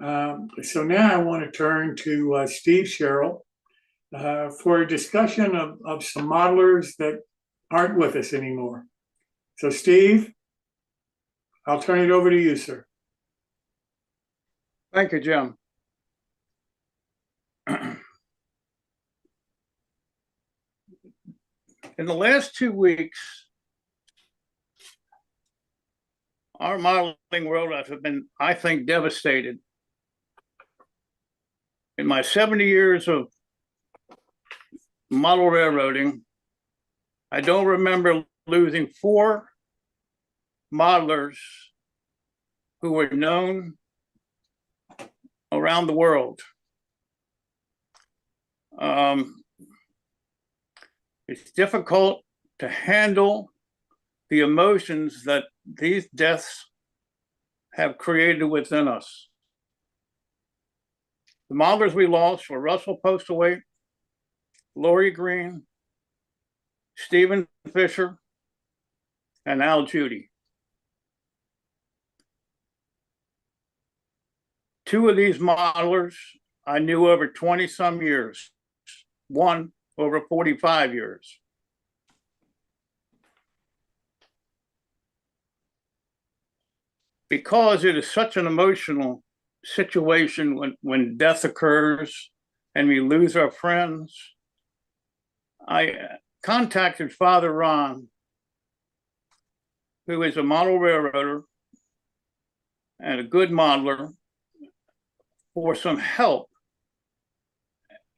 So now I want to turn to Steve Sherrill for a discussion of some modelers that aren't with us anymore. So Steve, I'll turn it over to you, sir. Thank you, Jim. In the last 2 weeks, our modeling world has been, I think, devastated. In my 70 years of model railroading, I don't remember losing 4 modelers who were known around the world. It's difficult to handle the emotions that these deaths have created within us. The modelers we lost were Russell Postlewaite, Lori Green, Stephen Fisher, and Al Judy. 2 of these modelers I knew over 20 some years, one over 45 years. Because it is such an emotional situation when death occurs and we lose our friends, I contacted Father Ron, who is a model railroader and a good modeler, for some help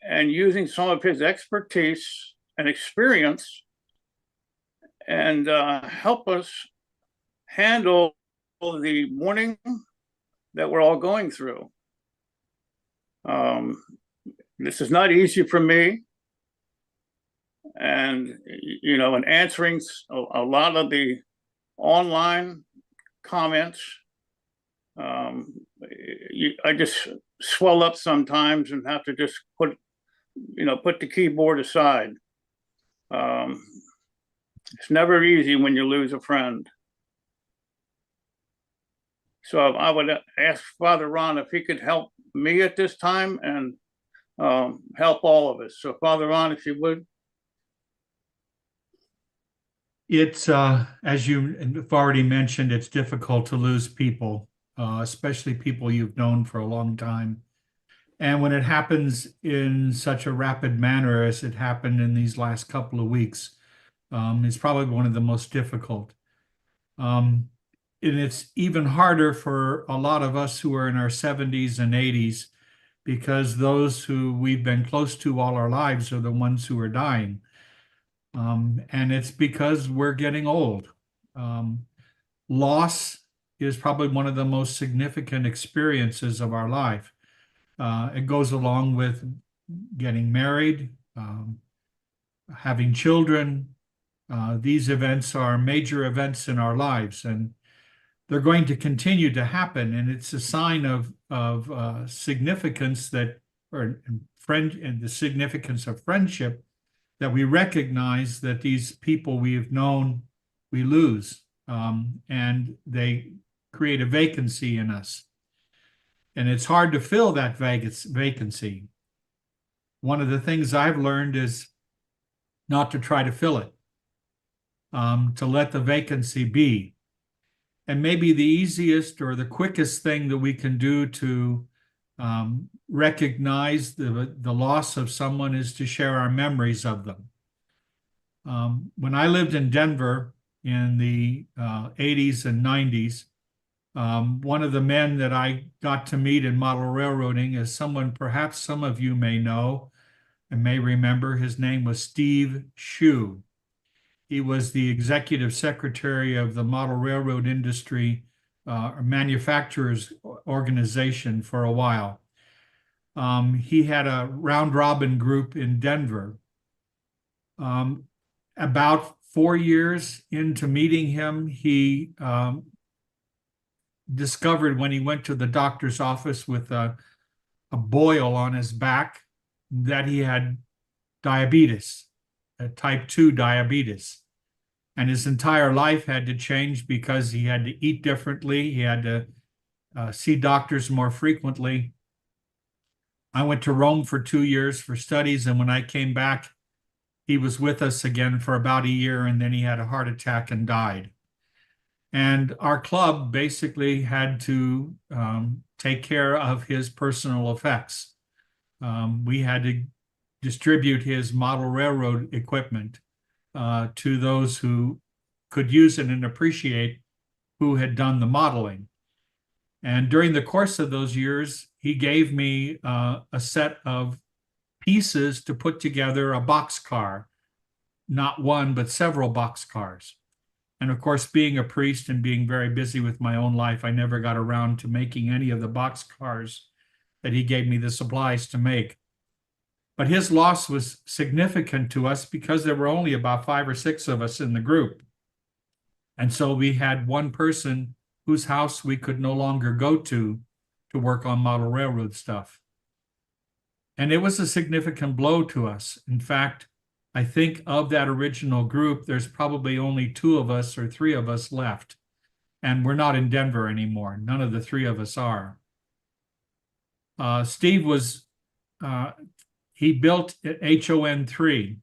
and using some of his expertise and experience and help us handle the mourning that we're all going through. This is not easy for me. And, you know, in answering a lot of the online comments, I just swell up sometimes and have to just put the keyboard aside. It's never easy when you lose a friend. So I would ask Father Ron if he could help me at this time and help all of us. So Father Ron, if you would. It's, as you've already mentioned, it's difficult to lose people, especially people you've known for a long time. And when it happens in such a rapid manner as it happened in these last couple of weeks, it's probably one of the most difficult. And it's even harder for a lot of us who are in our 70s and 80s, because those who we've been close to all our lives are the ones who are dying. And it's because we're getting old. Loss is probably one of the most significant experiences of our life. It goes along with getting married, having children. These events are major events in our lives, and they're going to continue to happen. And it's a sign of significance and the significance of friendship, that we recognize that these people we have known, we lose, and they create a vacancy in us. And it's hard to fill that vacancy. One of the things I've learned is not to try to fill it, to let the vacancy be. And maybe the easiest or the quickest thing that we can do to recognize the loss of someone is to share our memories of them. When I lived in Denver in the 80s and 90s, one of the men that I got to meet in model railroading is someone perhaps some of you may know and may remember. His name was Steve Shue. He was the executive secretary of the Model Railroad Industry Manufacturers Organization for a while. He had a round robin group in Denver. About 4 years into meeting him, he discovered when he went to the doctor's office with a boil on his back that he had diabetes, type 2 diabetes. And his entire life had to change because he had to eat differently. He had to see doctors more frequently. I went to Rome for 2 years for studies, and when I came back, he was with us again for about a year, and then he had a heart attack and died. And our club basically had to take care of his personal effects. We had to distribute his model railroad equipment to those who could use it and appreciate who had done the modeling. And during the course of those years, he gave me a set of pieces to put together a boxcar, not one, but several boxcars. And of course, being a priest and being very busy with my own life, I never got around to making any of the boxcars that he gave me the supplies to make. But his loss was significant to us because there were only about 5 or 6 of us in the group. And so we had one person whose house we could no longer go to work on model railroad stuff. And it was a significant blow to us. In fact, I think of that original group, there's probably only 2 of us or 3 of us left. And we're not in Denver anymore. None of the 3 of us are. Steve was, he built HON3,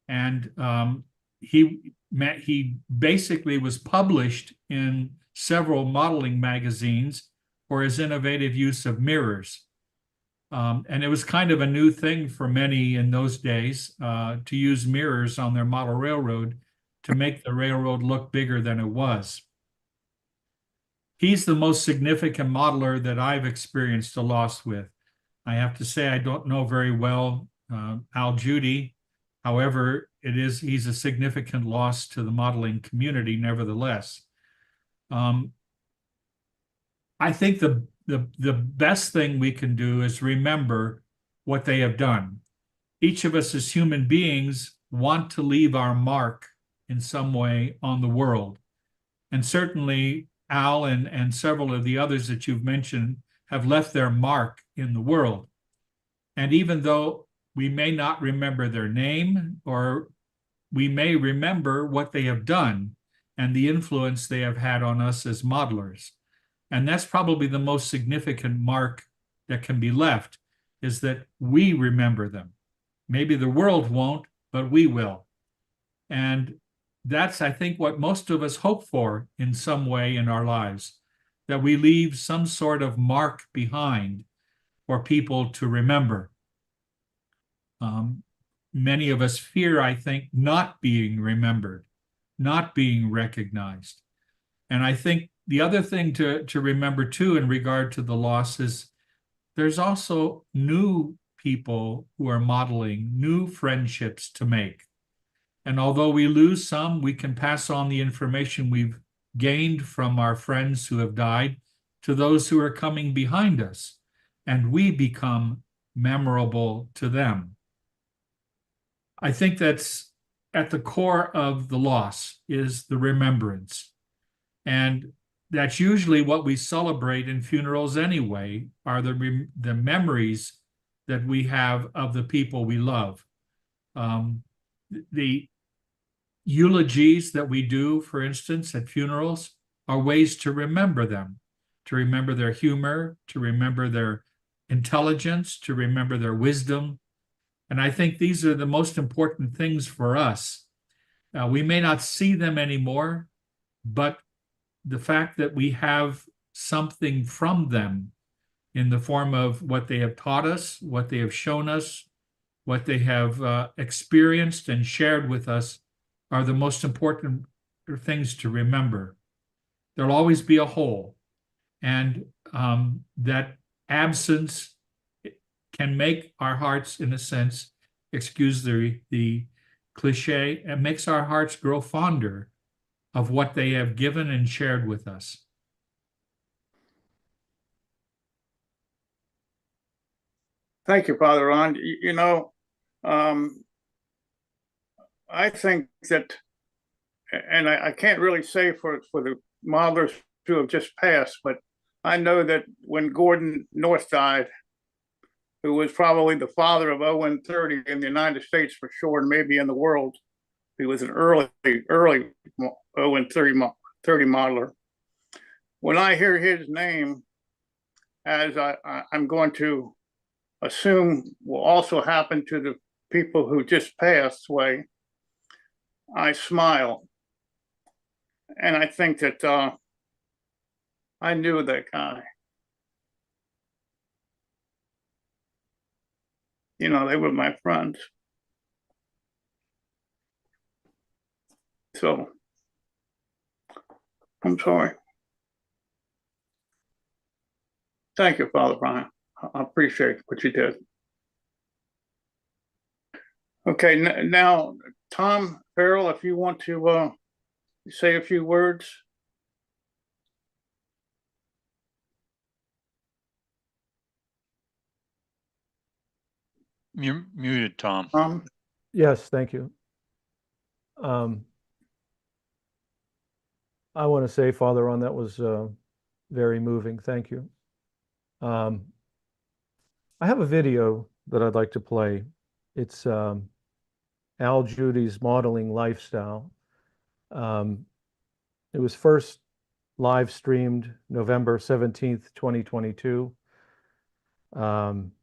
and he basically was published in several modeling magazines for his innovative use of mirrors. And it was kind of a new thing for many in those days to use mirrors on their model railroad to make the railroad look bigger than it was. He's the most significant modeler that I've experienced a loss with. I have to say I don't know very well Al Judy. However, he's a significant loss to the modeling community nevertheless. I think the best thing we can do is remember what they have done. Each of us as human beings want to leave our mark in some way on the world. And certainly Al and several of the others that you've mentioned have left their mark in the world. And even though we may not remember their name, or we may remember what they have done and the influence they have had on us as modelers. And that's probably the most significant mark that can be left, is that we remember them. Maybe the world won't, but we will. And that's, I think, what most of us hope for in some way in our lives, that we leave some sort of mark behind for people to remember. Many of us fear, I think, not being remembered, not being recognized. And I think the other thing to remember too in regard to the loss is there's also new people who are modeling, new friendships to make. And although we lose some, we can pass on the information we've gained from our friends who have died to those who are coming behind us, and we become memorable to them. I think that's at the core of the loss, is the remembrance. And that's usually what we celebrate in funerals anyway, are the memories that we have of the people we love. The eulogies that we do, for instance, at funerals, are ways to remember them, to remember their humor, to remember their intelligence, to remember their wisdom. And I think these are the most important things for us. We may not see them anymore, but the fact that we have something from them in the form of what they have taught us, what they have shown us, what they have experienced and shared with us, are the most important things to remember. There'll always be a hole, and that absence can make our hearts, in a sense, excuse the cliche, it makes our hearts grow fonder of what they have given and shared with us. Thank you, Father Ron. I think that, and I can't really say for the modelers who have just passed, but I know that when Gordon North died, who was probably the father of ON30 in the United States for sure, and maybe in the world, he was an early ON30 modeler. When I hear his name, as I'm going to assume will also happen to the people who just passed away, I smile. And I think that I knew that guy. You know, they were my friends. So I'm sorry. Thank you, Father Brian. I appreciate what you did. Okay, now, Tom Farrell, if you want to say a few words. You're muted, Tom. Yes, thank you. I want to say, Father Ron, that was very moving. Thank you. I have a video that I'd like to play. It's Al Judy's modeling lifestyle. It was first live streamed November 17th, 2022,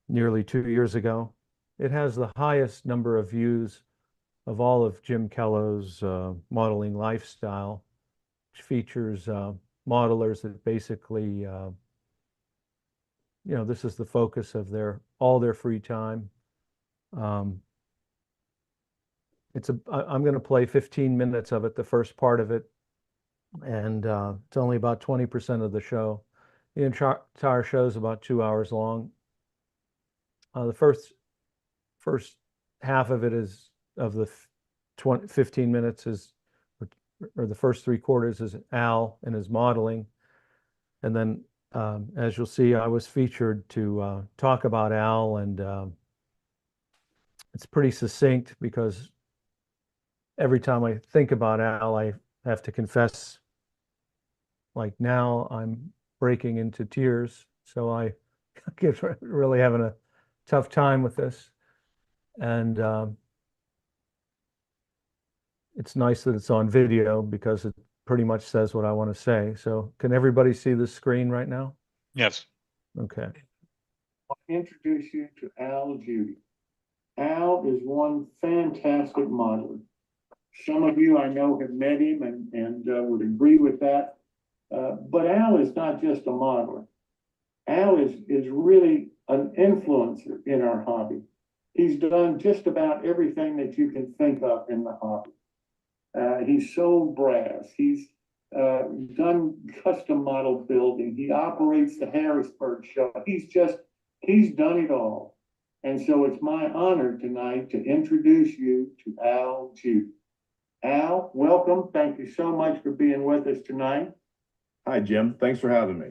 nearly 2 years ago. It has the highest number of views of all of Jim Kello's modeling lifestyle, which features modelers that basically, this is the focus of all their free time. I'm going to play 15 minutes of it, the first part of it, and it's only about 20% of the show. The entire show is about 2 hours long. The first half of it is of the 15 minutes is, or the first 3/4 is Al and his modeling. And then, as you'll see, I was featured to talk about Al, and it's pretty succinct because every time I think about Al, I have to confess, like now I'm breaking into tears. So I get really having a tough time with this. And it's nice that it's on video because it pretty much says what I want to say. So can everybody see the screen right now? Yes. Okay. I'll introduce you to Al Judy. Al is one fantastic modeler. Some of you I know have met him and would agree with that. But Al is not just a modeler. Al is really an influencer in our hobby. He's done just about everything that you can think of in the hobby. He's sold brass. He's done custom model building. He operates the Harrisburg show. He's done it all. And so it's my honor tonight to introduce you to Al Judy. Al, welcome. Thank you so much for being with us tonight. Hi, Jim. Thanks for having me.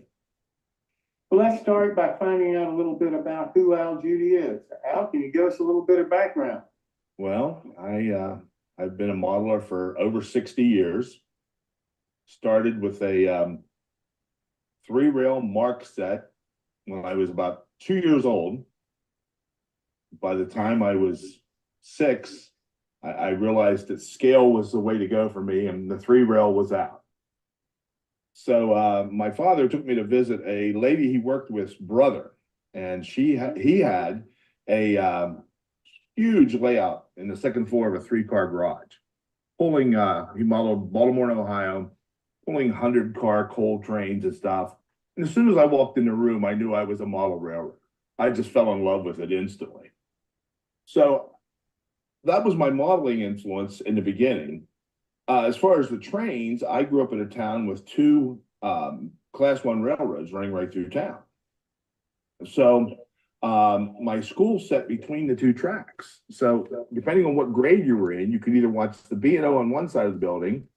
Well, let's start by finding out a little bit about who Al Judy is. Al, can you give us a little bit of background? Well, I've been a modeler for over 60 years. Started with a 3-rail mark set when I was about 2 years old. By the time I was 6, I realized that scale was the way to go for me, and the 3-rail was out. So my father took me to visit a lady he worked with's brother, and he had a huge layout in the second floor of a 3-car garage, pulling. He modeled Baltimore and Ohio, pulling 100-car coal trains and stuff. And as soon as I walked in the room, I knew I was a model railroader. I just fell in love with it instantly. So that was my modeling influence in the beginning. As far as the trains, I grew up in a town with 2 Class 1 railroads running right through town. So my school sat between the 2 tracks. So depending on what grade you were in, you could either watch the B&O on one side of the building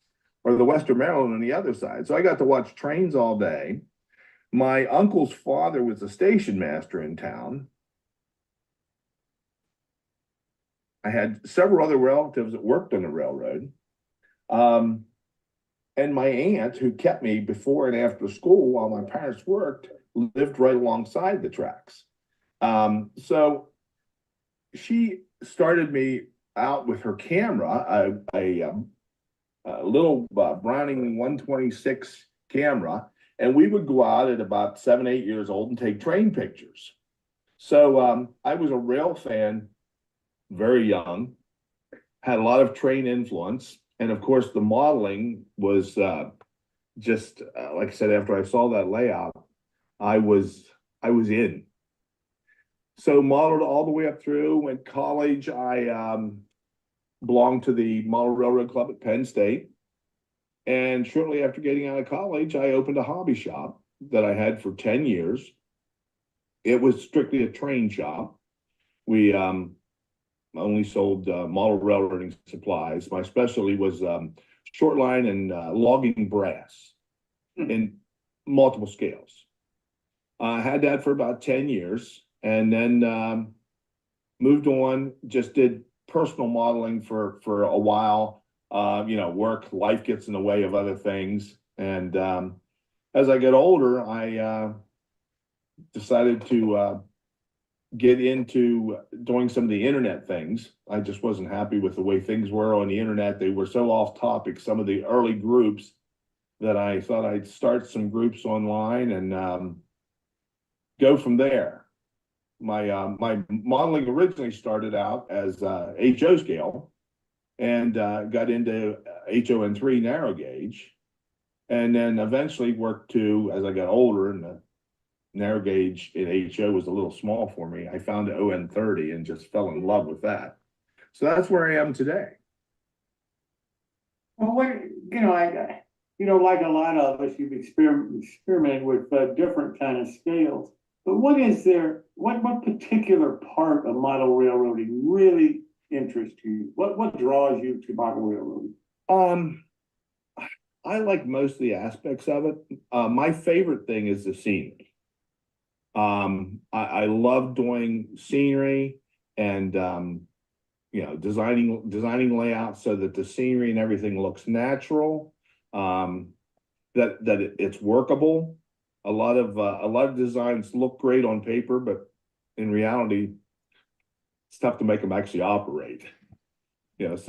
or the Western Maryland on the other side. So I got to watch trains all day. My uncle's father was a station master in town. I had several other relatives that worked on the railroad. And my aunt, who kept me before and after school while my parents worked, lived right alongside the tracks. So she started me out with her camera, a little Browning 126 camera, And we would go out at about 7, 8 years old and take train pictures. So I was a rail fan very young, had a lot of train influence. And of course, the modeling was just like I said, after I saw that layout, I was in. So modeled all the way up through, went college. I belonged to the Model Railroad Club at Penn State. And shortly after getting out of college, I opened a hobby shop that I had for 10 years. It was strictly a train shop. We only sold model railroading supplies. My specialty was short line and logging brass in multiple scales. I had that for about 10 years and then moved on, just did personal modeling for a while. Work, life gets in the way of other things. And as I get older, I decided to get into doing some of the internet things. I just wasn't happy with the way things were on the internet. They were so off topic, some of the early groups, that I thought I'd start some groups online and go from there. My modeling originally started out as HO scale and got into HON3 narrow gauge, and then eventually worked to, as I got older and the narrow gauge in HO was a little small for me, I found ON30 and just fell in love with that. So that's where I am today. Well, like a lot of us, you've experimented with different kind of scales. But what particular part of model railroading really interests you? What draws you to model railroading? I like most of the aspects of it. My favorite thing is the scenery. I love doing scenery and designing layouts so that the scenery and everything looks natural, that it's workable. A lot of designs look great on paper, but in reality, it's tough to make them actually operate. But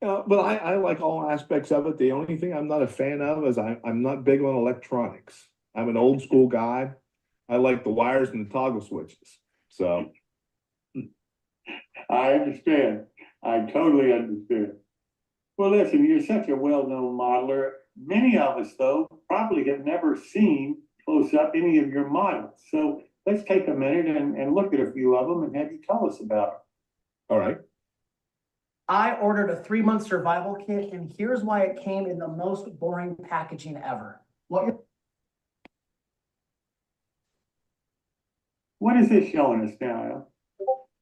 I like all aspects of it. The only thing I'm not a fan of is I'm not big on electronics. I'm an old school guy. I like the wires and the toggle switches. So I understand. I totally understand. Well, listen, you're such a well-known modeler. Many of us, though, probably have never seen close up any of your models. So let's take a minute and look at a few of them and have you tell us about them. all right. I ordered a 3-month survival kit, and here's why it came in the most boring packaging ever. What is this showing us now?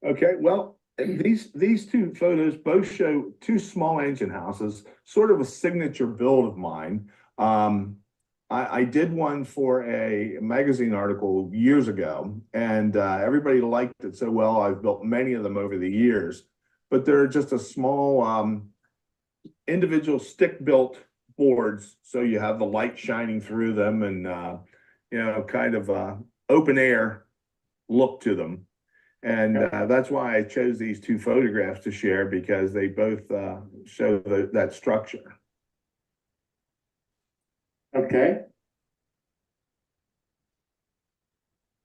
Okay, well, these two photos both show two small engine houses, sort of a signature build of mine. I did one for a magazine article years ago, and everybody liked it so well. I've built many of them over the years, but they're just a small individual stick-built boards, so you have the light shining through them and kind of open air look to them. And that's why I chose these two photographs to share, because they both show that structure. Okay.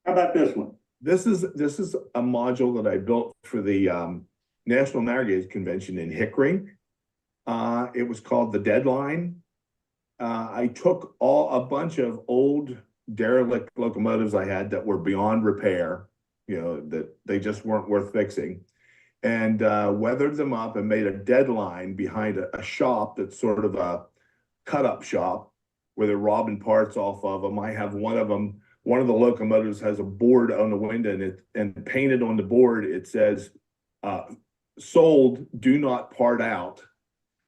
How about this one? This is a module that I built for the National Narrow Gauge Convention in Hickory. It was called the Deadline. I took a bunch of old derelict locomotives I had that were beyond repair, that they just weren't worth fixing, and weathered them up and made a deadline behind a shop that's sort of a cut-up shop where they're robbing parts off of them. I have one of them. One of the locomotives has a board on the window, and painted on the board it says, "Sold, do not part out."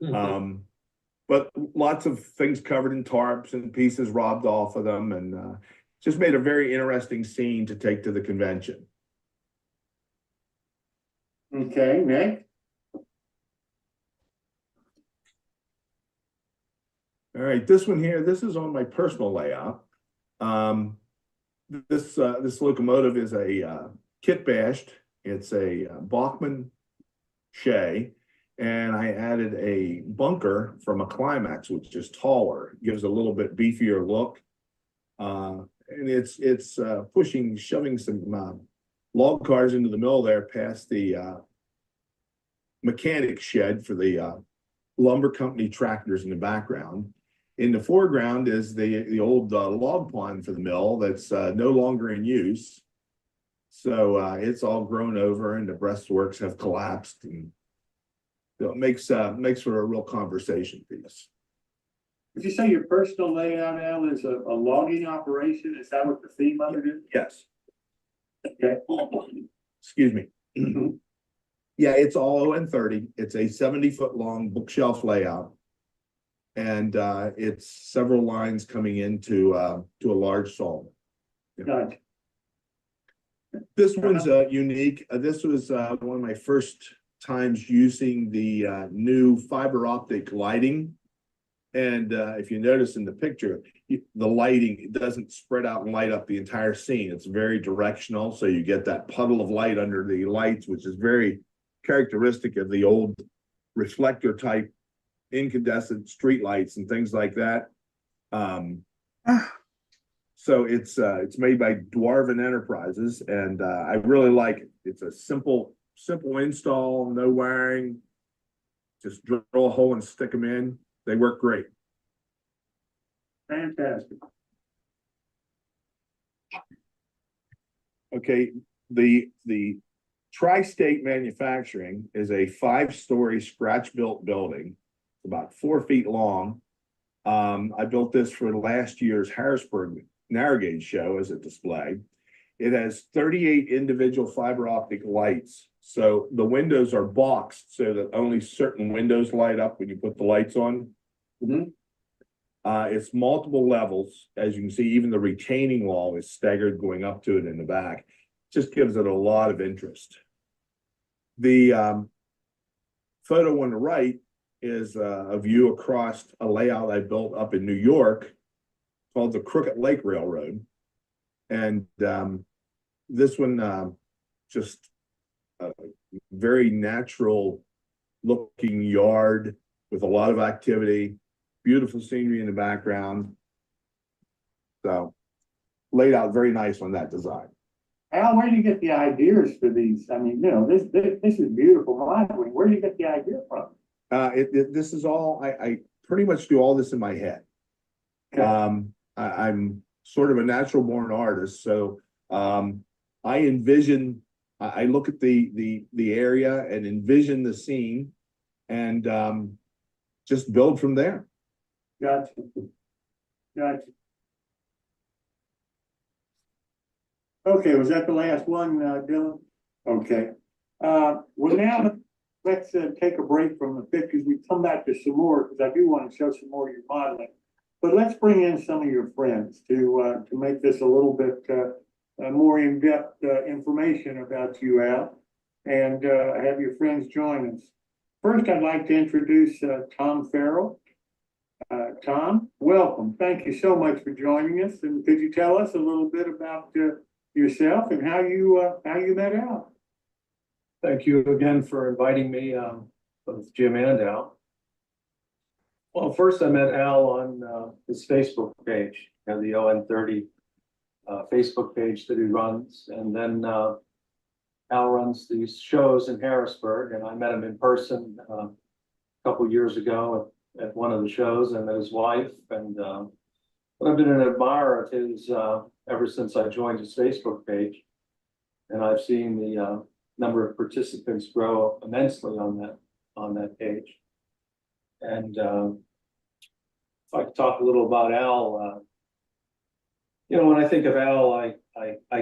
But lots of things covered in tarps and pieces robbed off of them, and just made a very interesting scene to take to the convention. Okay, next. All right, this one here, this is on my personal layout. This locomotive is a kit bashed. It's a Bachmann Shay, and I added a bunker from a Climax, which is taller, gives a little bit beefier look. And it's shoving some log cars into the mill there past the mechanic shed for the lumber company tractors in the background. In the foreground is the old log pond for the mill that's no longer in use. So it's all grown over and the breastworks have collapsed, and it makes for a real conversation piece. Would you say your personal layout, Al, is a logging operation? Is that what the theme of it is? Yes. Okay. Excuse me. Yeah, it's all ON30. It's a 70-foot long bookshelf layout. And it's several lines coming into to a large saw. Gotcha. This one's unique. This was one of my first times using the new fiber optic lighting. And if you notice in the picture, the lighting, it doesn't spread out and light up the entire scene. It's very directional. So you get that puddle of light under the lights, which is very characteristic of the old reflector type incandescent street lights and things like that. So it's made by Dwarven Enterprises, and I really like it. It's a simple install, no wiring. Just drill a hole and stick them in. They work great. Fantastic. Okay, the Tri-State Manufacturing is a 5-story scratch-built building, about 4 feet long. I built this for last year's Harrisburg narrow gauge show as a display. It has 38 individual fiber optic lights. So the windows are boxed so that only certain windows light up when you put the lights on. It's multiple levels. As you can see, even the retaining wall is staggered going up to it in the back. Just gives it a lot of interest. The photo on the right is a view across a layout I built up in New York called the Crooked Lake Railroad. And this one just a very natural looking yard with a lot of activity, beautiful scenery in the background. So laid out very nice on that design. Al, where do you get the ideas for these? I mean, you know, this is beautiful modeling. Where do you get the idea from? This is all, I pretty much do all this in my head. Okay. I'm sort of a natural born artist. So I envision, I look at the area and envision the scene and just build from there. Gotcha. Gotcha. Okay, was that the last one, Dylan? Okay. Well, now let's take a break from the pictures. We come back to some more because I do want to show some more of your modeling. But let's bring in some of your friends to make this a little bit more in-depth information about you, Al, and have your friends join us. First, I'd like to introduce Tom Farrell. Tom, welcome. Thank you so much for joining us. And could you tell us a little bit about yourself and how you met Al? Thank you again for inviting me, both Jim and Al. Well, first I met Al on his Facebook page, the ON30 Facebook page that he runs. And then Al runs these shows in Harrisburg, and I met him in person a couple years ago at one of the shows, and met his wife. And I've been an admirer of his ever since I joined his Facebook page. And I've seen the number of participants grow immensely on that page. And if I could talk a little about Al, you know, when I think of Al, I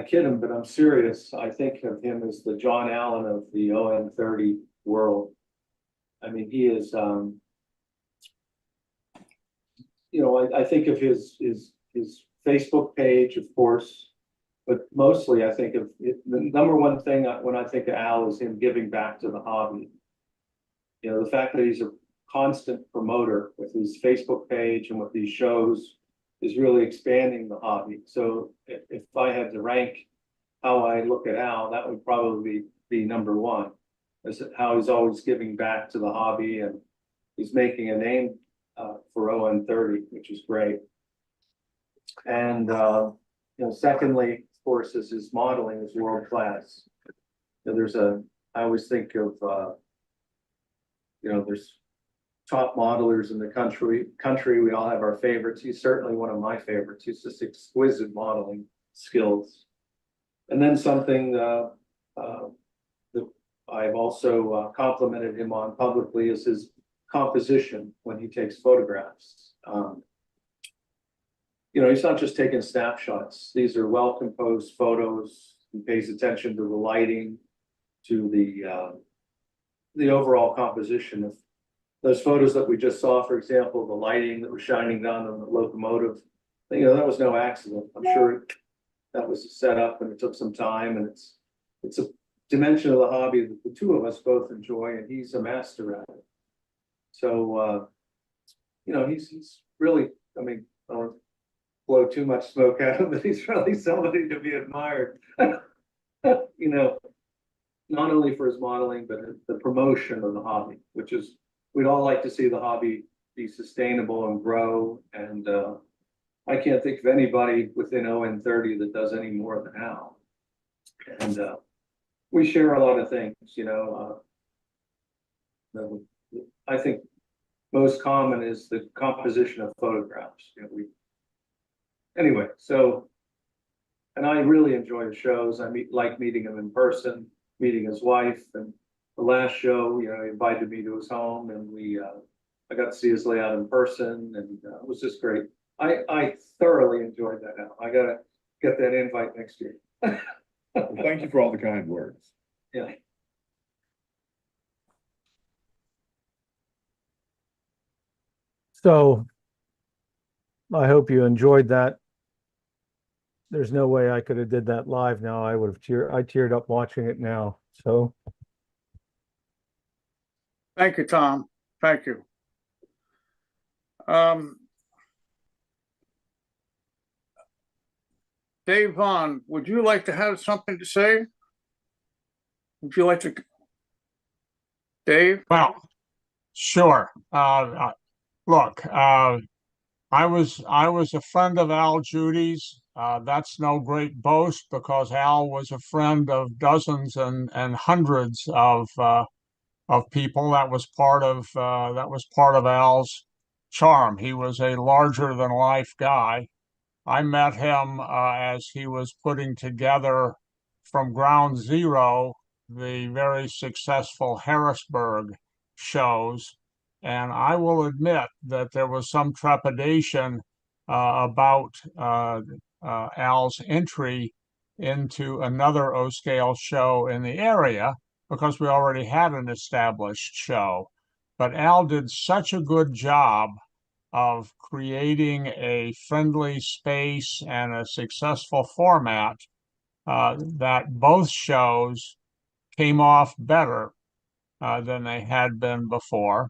kid him, but I'm serious. I think of him as the John Allen of the ON30 world. I mean, he is, you know, I think of his Facebook page, of course, but mostly I think of it, the number one thing when I think of Al is him giving back to the hobby. You know, the fact that he's a constant promoter with his Facebook page and with these shows is really expanding the hobby. So if I had to rank how I look at Al, that would probably be number one, is how he's always giving back to the hobby, and he's making a name for ON30, which is great. And, secondly, of course, is his modeling is world class. I always think of, there's top modelers in the country. We all have our favorites. He's certainly one of my favorites. He's just exquisite modeling skills. And then something that I've also complimented him on publicly is his composition when he takes photographs. He's not just taking snapshots. These are well-composed photos. He pays attention to the lighting, to the overall composition of those photos that we just saw. For example, the lighting that was shining down on the locomotive, that was no accident. I'm sure that was a setup and it took some time, and it's a dimension of the hobby that the two of us both enjoy, and he's a master at it. So, he's really, I don't blow too much smoke at him, but he's really somebody to be admired. Not only for his modeling, but the promotion of the hobby, which is, we'd all like to see the hobby be sustainable and grow. And I can't think of anybody within ON30 that does any more than Al. And we share a lot of things, I think most common is the composition of photographs. Anyway, so, and I really enjoy the shows. I like meeting him in person, meeting his wife, and the last show, he invited me to his home, and I got to see his layout in person, and it was just great. I thoroughly enjoyed that. Now I gotta get that invite next year. Well, thank you for all the kind words. Yeah. So I hope you enjoyed that. There's no way I could have did that live now. I teared up watching it now. So Thank you, Tom. Thank you. Dave Vaughn, would you like to have something to say? Would you like to? Dave? Well, sure. Look, I was a friend of Al Judy's. That's no great boast because Al was a friend of dozens and hundreds of people. That was part of Al's charm. He was a larger than life guy. I met him as he was putting together from ground zero the very successful Harrisburg shows. And I will admit that there was some trepidation about Al's entry into another O-scale show in the area because we already had an established show. But Al did such a good job of creating a friendly space and a successful format that both shows came off better than they had been before.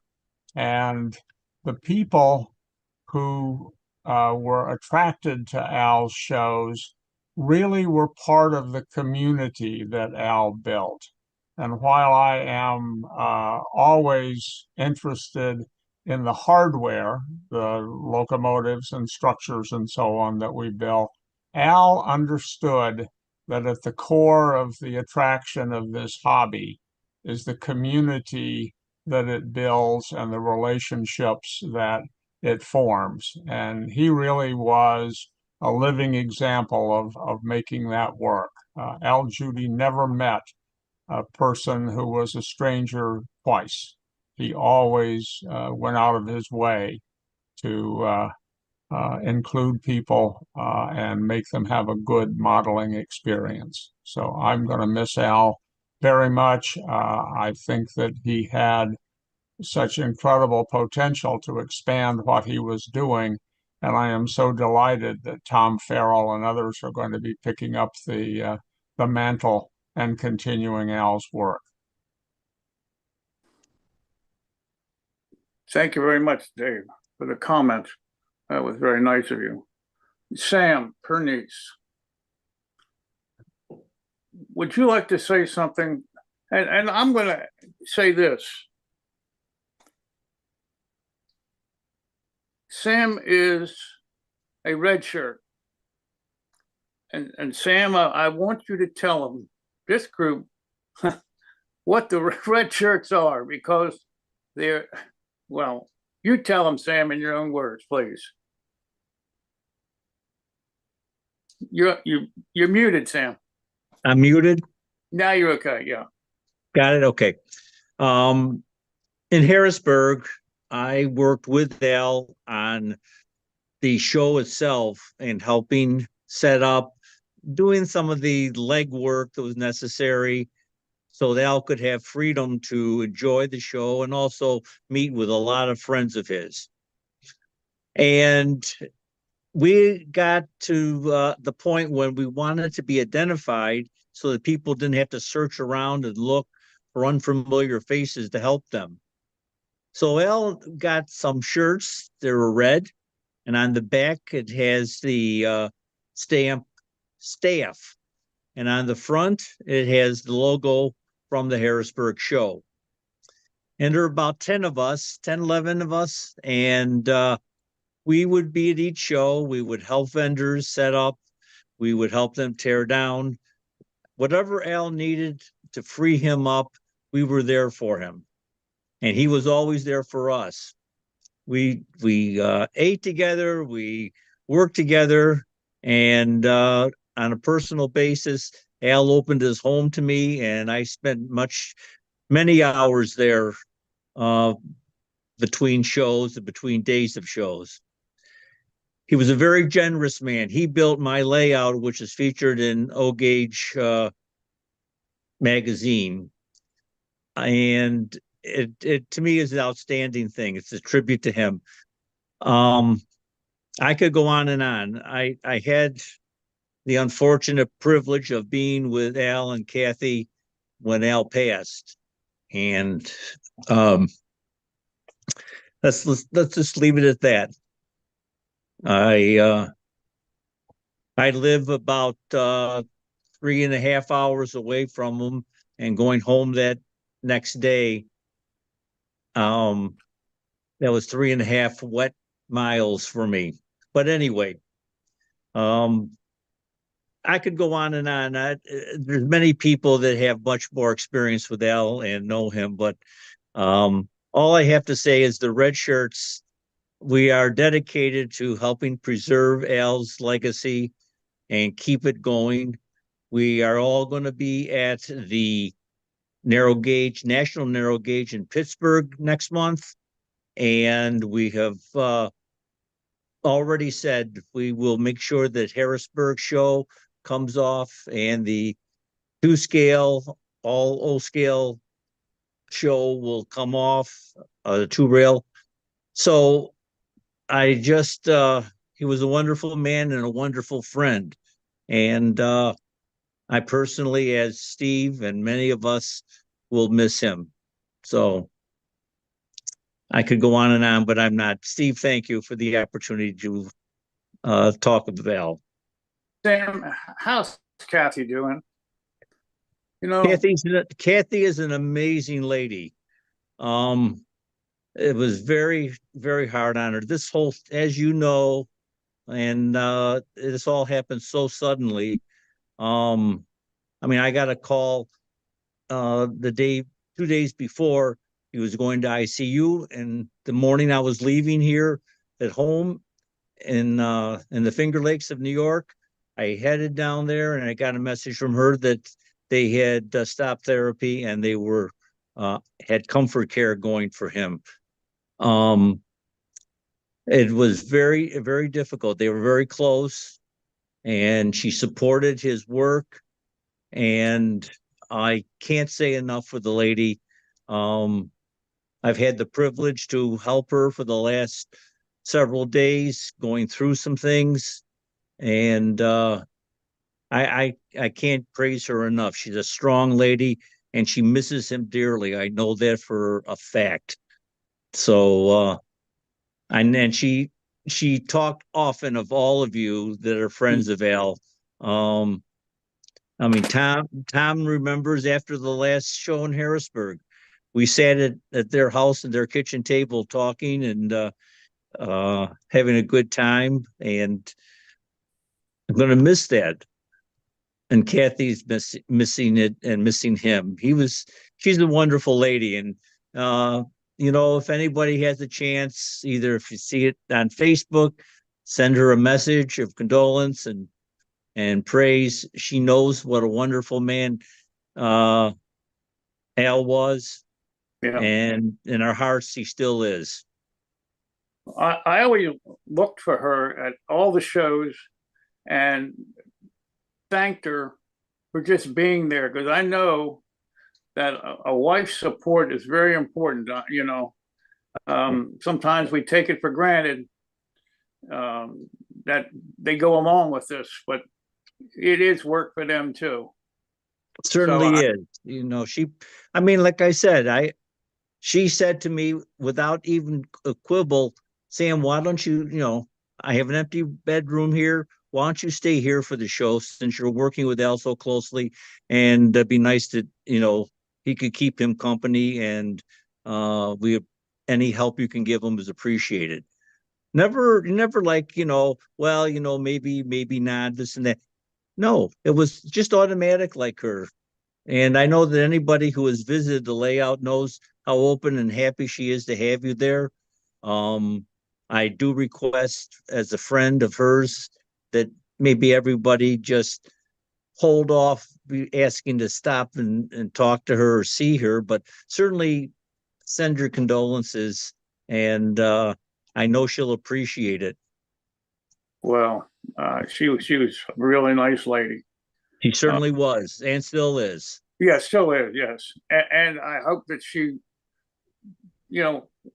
And the people who were attracted to Al's shows really were part of the community that Al built. And while I am always interested in the hardware, the locomotives and structures and so on that we built, Al understood that at the core of the attraction of this hobby is the community that it builds and the relationships that it forms. And he really was a living example of making that work. Al Judy never met a person who was a stranger twice. He always went out of his way to include people and make them have a good modeling experience. So I'm going to miss Al very much. I think that he had such incredible potential to expand what he was doing. And I am so delighted that Tom Farrell and others are going to be picking up the mantle and continuing Al's work. Thank you very much, Dave, for the comment. That was very nice of you. Sam Pernice, would you like to say something? And I'm going to say this. Sam is a red shirt. And Sam, I want you to tell them, this group, what the red shirts are, because they're, well, you tell them, Sam, in your own words, please. You're muted, Sam. I'm muted. Now you're okay. Yeah. Got it. Okay. Um, in Harrisburg, I worked with Al on the show itself and helping set up, doing some of the legwork that was necessary so that Al could have freedom to enjoy the show and also meet with a lot of friends of his. And we got to the point when we wanted to be identified so that people didn't have to search around and look for unfamiliar faces to help them. So Al got some shirts, they were red, and on the back it has the stamp staff. And on the front, it has the logo from the Harrisburg show. And there are about 10 of us, 10, 11 of us, and we would be at each show. We would help vendors set up. We would help them tear down. Whatever Al needed to free him up, we were there for him. And he was always there for us. We ate together, we worked together, and on a personal basis, Al opened his home to me, and I spent many hours there between shows and between days of shows. He was a very generous man. He built my layout, which is featured in O Gauge magazine. And it to me is an outstanding thing. It's a tribute to him. I could go on and on. I had the unfortunate privilege of being with Al and Kathy when Al passed. And let's just leave it at that. I live about 3.5 hours away from him, and going home that next day, that was 3.5 wet miles for me. But anyway, I could go on and on. There's many people that have much more experience with Al and know him, but all I have to say is the red shirts, we are dedicated to helping preserve Al's legacy and keep it going. We are all going to be at the National Narrow Gauge in Pittsburgh next month. And we have already said we will make sure that Harrisburg show comes off and the 2-scale, all O-scale show will come off, the 2-rail. So I just, he was a wonderful man and a wonderful friend. And I personally, as Steve and many of us, will miss him. So I could go on and on, but I'm not. Steve, thank you for the opportunity to talk of Val. Sam, how's Kathy doing? You know, Kathy is an amazing lady. It was very, very hard on her. This whole, as you know, and this all happened so suddenly. I mean, I got a call the day, 2 days before he was going to ICU, and the morning I was leaving here at home in the Finger Lakes of New York, I headed down there and I got a message from her that they had stopped therapy and they were had comfort care going for him. It was very, very difficult. They were very close, and she supported his work. And I can't say enough for the lady. I've had the privilege to help her for the last several days, going through some things, and I can't praise her enough. She's a strong lady, and she misses him dearly. I know that for a fact. So, and she talked often of all of you that are friends of Al. I mean, Tom remembers after the last show in Harrisburg, we sat at their house and their kitchen table talking and having a good time. And I'm going to miss that. and Kathy's missing it and missing him. She's a wonderful lady. And, if anybody has a chance, either if you see it on Facebook, send her a message of condolence and praise. She knows what a wonderful man, Al was. Yeah. And in our hearts, he still is. I always looked for her at all the shows and thanked her for just being there, because I know that a wife's support is very important. Sometimes we take it for granted that they go along with this, but it is work for them too. Certainly is. Like I said, she said to me without even a quibble, Sam, why don't you, I have an empty bedroom here. Why don't you stay here for the show since you're working with Al so closely? And it'd be nice to, he could keep him company, and any help you can give him is appreciated. Never like, maybe not this and that. No, it was just automatic like her. And I know that anybody who has visited the layout knows how open and happy she is to have you there. I do request, as a friend of hers, that maybe everybody just hold off asking to stop and talk to her or see her, but certainly send your condolences, and I know she'll appreciate it. Well, she was a really nice lady. She certainly was, and still is. Yeah, still is, yes. And I hope that she,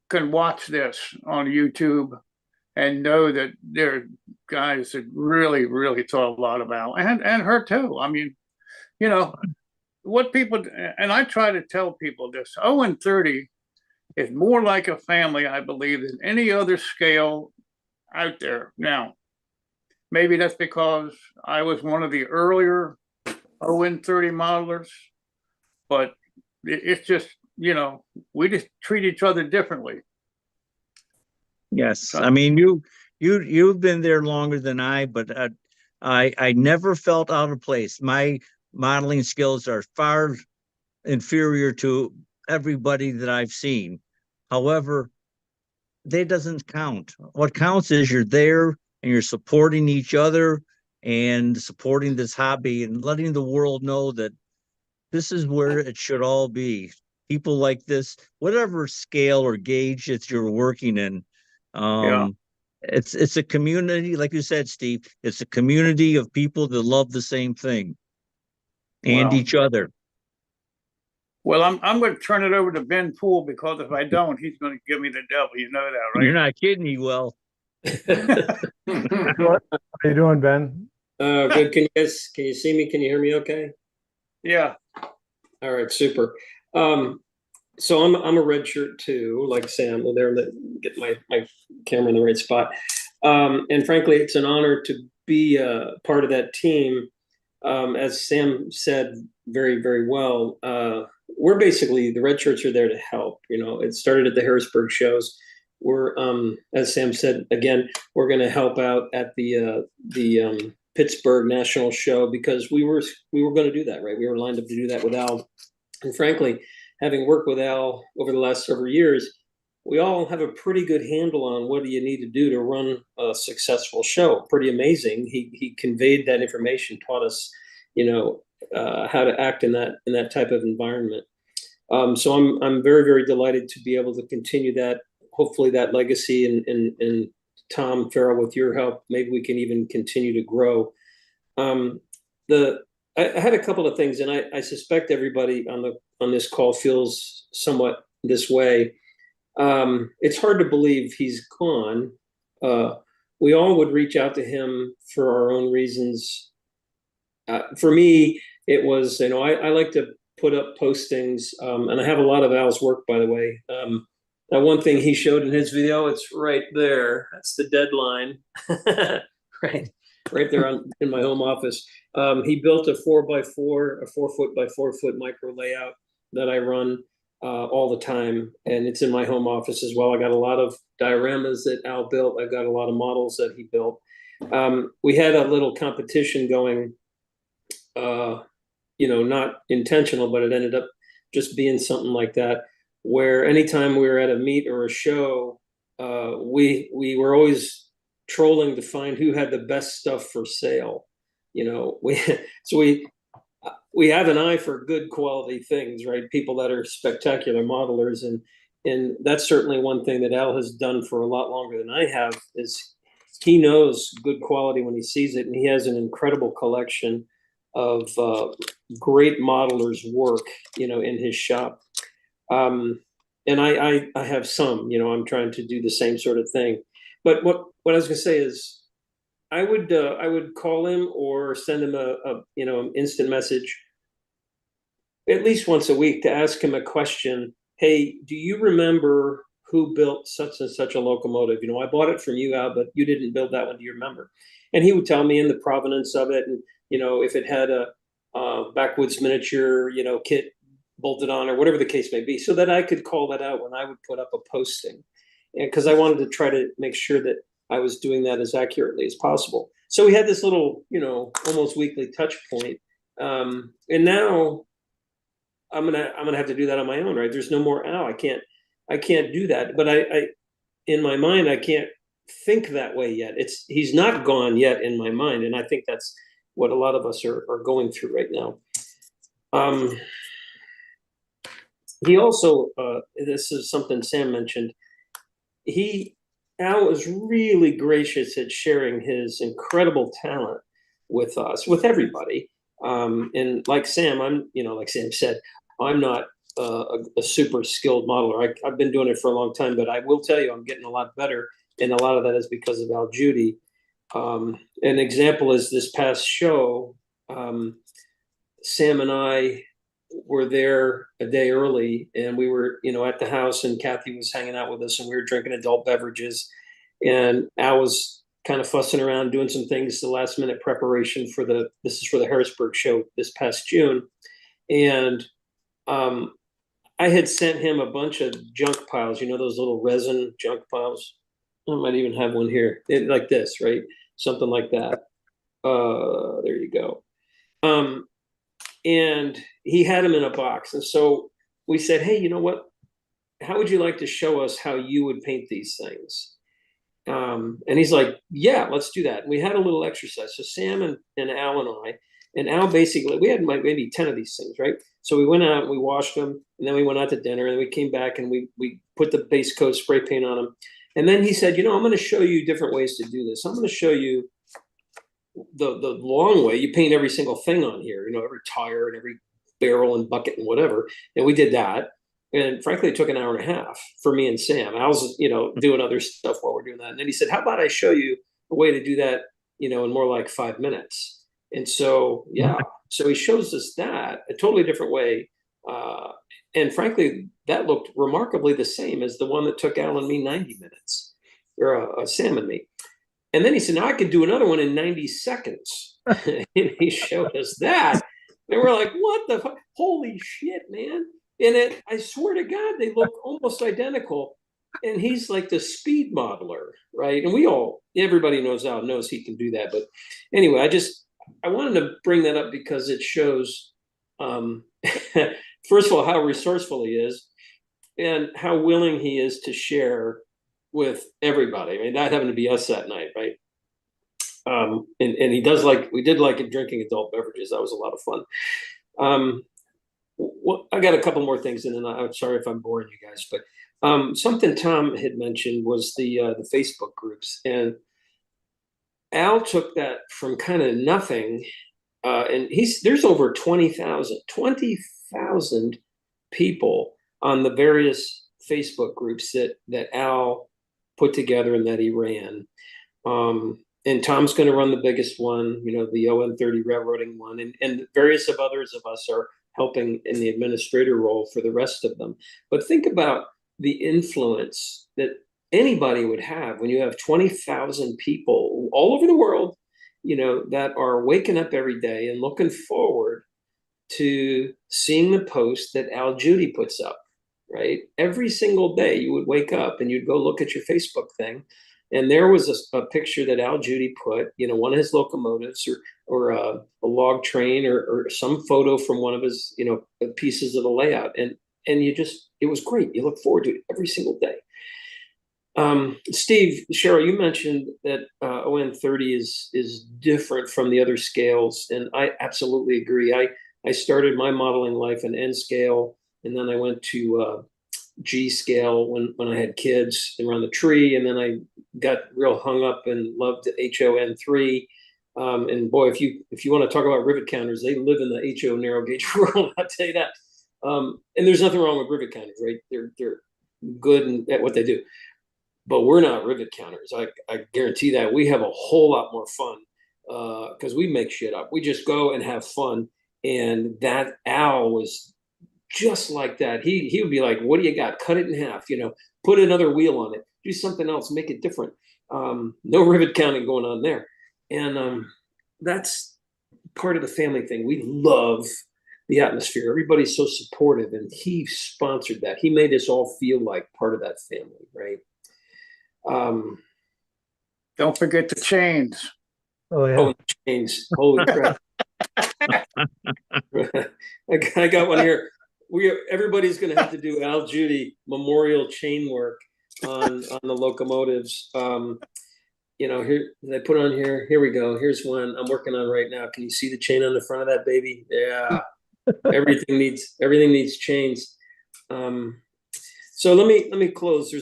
can watch this on YouTube and know that there are guys that really, really thought a lot about, and her too. I mean, what people, and I try to tell people this, 0-30 is more like a family, I believe, than any other scale out there. Now, maybe that's because I was one of the earlier 0-30 modelers, but it's just, we just treat each other differently. Yes, I mean, you've been there longer than I, but I never felt out of place. My modeling skills are far inferior to everybody that I've seen. However, that doesn't count. What counts is you're there and you're supporting each other and supporting this hobby and letting the world know that this is where it should all be. People like this, whatever scale or gauge that you're working in, it's a community, like you said, Steve. It's a community of people that love the same thing and each other. Well, I'm going to turn it over to Ben Poole, because if I don't, he's going to give me the devil. You know that, right? You're not kidding, you will. How are you doing, Ben? Good. Can you see me? Can you hear me okay? Yeah. All right, super. So I'm a red shirt too, like Sam. Well, there, get my camera in the right spot. And frankly, it's an honor to be part of that team. As Sam said very, very well, we're basically, the red shirts are there to help. It started at the Harrisburg shows. We're, as Sam said, again, we're going to help out at the Pittsburgh National Show, because we were going to do that, right? We were lined up to do that with Al. And frankly, having worked with Al over the last several years, we all have a pretty good handle on what do you need to do to run a successful show. Pretty amazing. He conveyed that information, taught us, how to act in that type of environment. So I'm very, very delighted to be able to continue that, hopefully that legacy, and Tom Farrell, with your help, maybe we can even continue to grow. I had a couple of things, and I suspect everybody on this call feels somewhat this way. It's hard to believe he's gone. We all would reach out to him for our own reasons. For me, it was, I like to put up postings, and I have a lot of Al's work, by the way. That one thing he showed in his video, it's right there. That's the deadline, right there in my home office. He built a 4x4, a 4-foot by 4-foot micro layout that I run all the time, and it's in my home office as well. I got a lot of dioramas that Al built. I've got a lot of models that he built. We had a little competition going not intentional, but it ended up just being something like that, where anytime we were at a meet or a show, we were always trolling to find who had the best stuff for sale. We have an eye for good quality things, right? People that are spectacular modelers, and that's certainly one thing that Al has done for a lot longer than I have, is he knows good quality when he sees it, and he has an incredible collection of great modelers' work, in his shop. And I have some, I'm trying to do the same sort of thing. But what I was gonna say is, I would call him or send him an instant message at least once a week to ask him a question. Hey, do you remember who built such and such a locomotive? I bought it from you, Al, but you didn't build that one. Do you remember? And he would tell me in the provenance of it, and if it had a backwoods miniature, kit bolted on, or whatever the case may be, so that I could call that out when I would put up a posting. And because I wanted to try to make sure that I was doing that as accurately as possible. So we had this little, almost weekly touch point. And now I'm gonna have to do that on my own, right? There's no more Al. I can't do that. But I in my mind, I can't think that way yet. He's not gone yet in my mind, and I think that's what a lot of us are going through right now. He also, this is something Sam mentioned. Al is really gracious at sharing his incredible talent with us, with everybody. And like Sam, like Sam said, I'm not a super skilled modeler. I've been doing it for a long time, but I will tell you, I'm getting a lot better. And a lot of that is because of Al Judy. An example is this past show, Sam and I were there a day early, and we were, at the house, and Kathy was hanging out with us, and we were drinking adult beverages. And Al was kind of fussing around doing some things, the last minute preparation for this is for the Harrisburg show this past June. And I had sent him a bunch of junk piles, those little resin junk piles. I might even have one here, like this, right? Something like that. There you go. And he had them in a box. And so we said, hey, you know what? How would you like to show us how you would paint these things? And he's like, yeah, let's do that. And we had a little exercise. So Sam and Al and Al basically, we had maybe 10 of these things, right? So we went out and we washed them, and then we went out to dinner, and we came back and we put the base coat spray paint on them. And then he said, I'm going to show you different ways to do this. I'm going to show you the long way. You paint every single thing on here, every tire and every barrel and bucket and whatever. And we did that. And frankly, it took an hour and a half for me and Sam. I was, doing other stuff while we're doing that. And then he said, how about I show you a way to do that, in more like 5 minutes. And so, yeah, so he shows us that a totally different way. And frankly, that looked remarkably the same as the one that took Al and me 90 minutes, or Sam and me. And then he said, now I could do another one in 90 seconds. And he showed us that. And we're like, what the fuck? Holy shit, man. And I swear to God, they look almost identical. And he's like the speed modeler, right? And everybody knows Al knows he can do that. But anyway, I wanted to bring that up because it shows, first of all, how resourceful he is and how willing he is to share with everybody. I mean, that happened to be us that night, right? And we did like drinking adult beverages. That was a lot of fun. I got a couple more things, and then I'm sorry if I'm boring you guys, but something Tom had mentioned was the Facebook groups, and Al took that from kind of nothing, and there's over 20,000 people on the various Facebook groups that Al put together and that he ran. And Tom's going to run the biggest one, the ON30 railroading one, and various of others of us are helping in the administrator role for the rest of them. But think about the influence that anybody would have when you have 20,000 people all over the world, that are waking up every day and looking forward to seeing the post that Al Judy puts up, right? Every single day you would wake up and you'd go look at your Facebook thing, And there was a picture that Al Judy put, one of his locomotives or a log train or some photo from one of his, pieces of the layout. And it was great. You look forward to it every single day. Steve, Sherrill, you mentioned that ON 30 is different from the other scales, and I absolutely agree. I started my modeling life in N scale, and then I went to G scale when I had kids around the tree, and then I got real hung up and loved HON 3. And boy, if you want to talk about rivet counters, they live in the HO narrow gauge world. I'll tell you that. And there's nothing wrong with rivet counters, right? They're good at what they do. But we're not rivet counters. I guarantee that. We have a whole lot more fun because we make shit up. We just go and have fun. And that Al was just like that. He would be like, "What do you got? Cut it in half. Put another wheel on it. Do something else. Make it different." No rivet counting going on there. And that's part of the family thing. We love the atmosphere. Everybody's so supportive, and he sponsored that. He made us all feel like part of that family, right? Don't forget the chains. Oh, yeah. Oh, chains! Holy crap! I got one here. Everybody's going to have to do Al Judy memorial chain work on the locomotives. Here they put on here. Here we go. Here's one I'm working on right now. Can you see the chain on the front of that baby? Yeah. Everything needs chains. So let me close.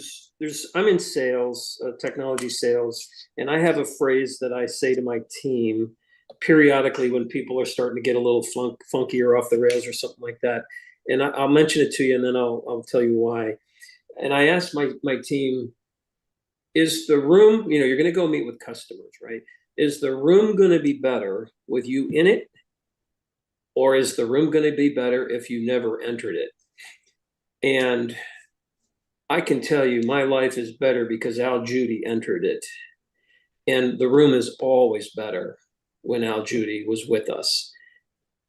I'm in sales, technology sales, and I have a phrase that I say to my team periodically when people are starting to get a little funky or off the rails or something like that. And I'll mention it to you, and then I'll tell you why. And I asked my team, is the room, you're going to go meet with customers, right? Is the room going to be better with you in it? Or is the room going to be better if you never entered it? And I can tell you my life is better because Al Judy entered it. And the room is always better when Al Judy was with us.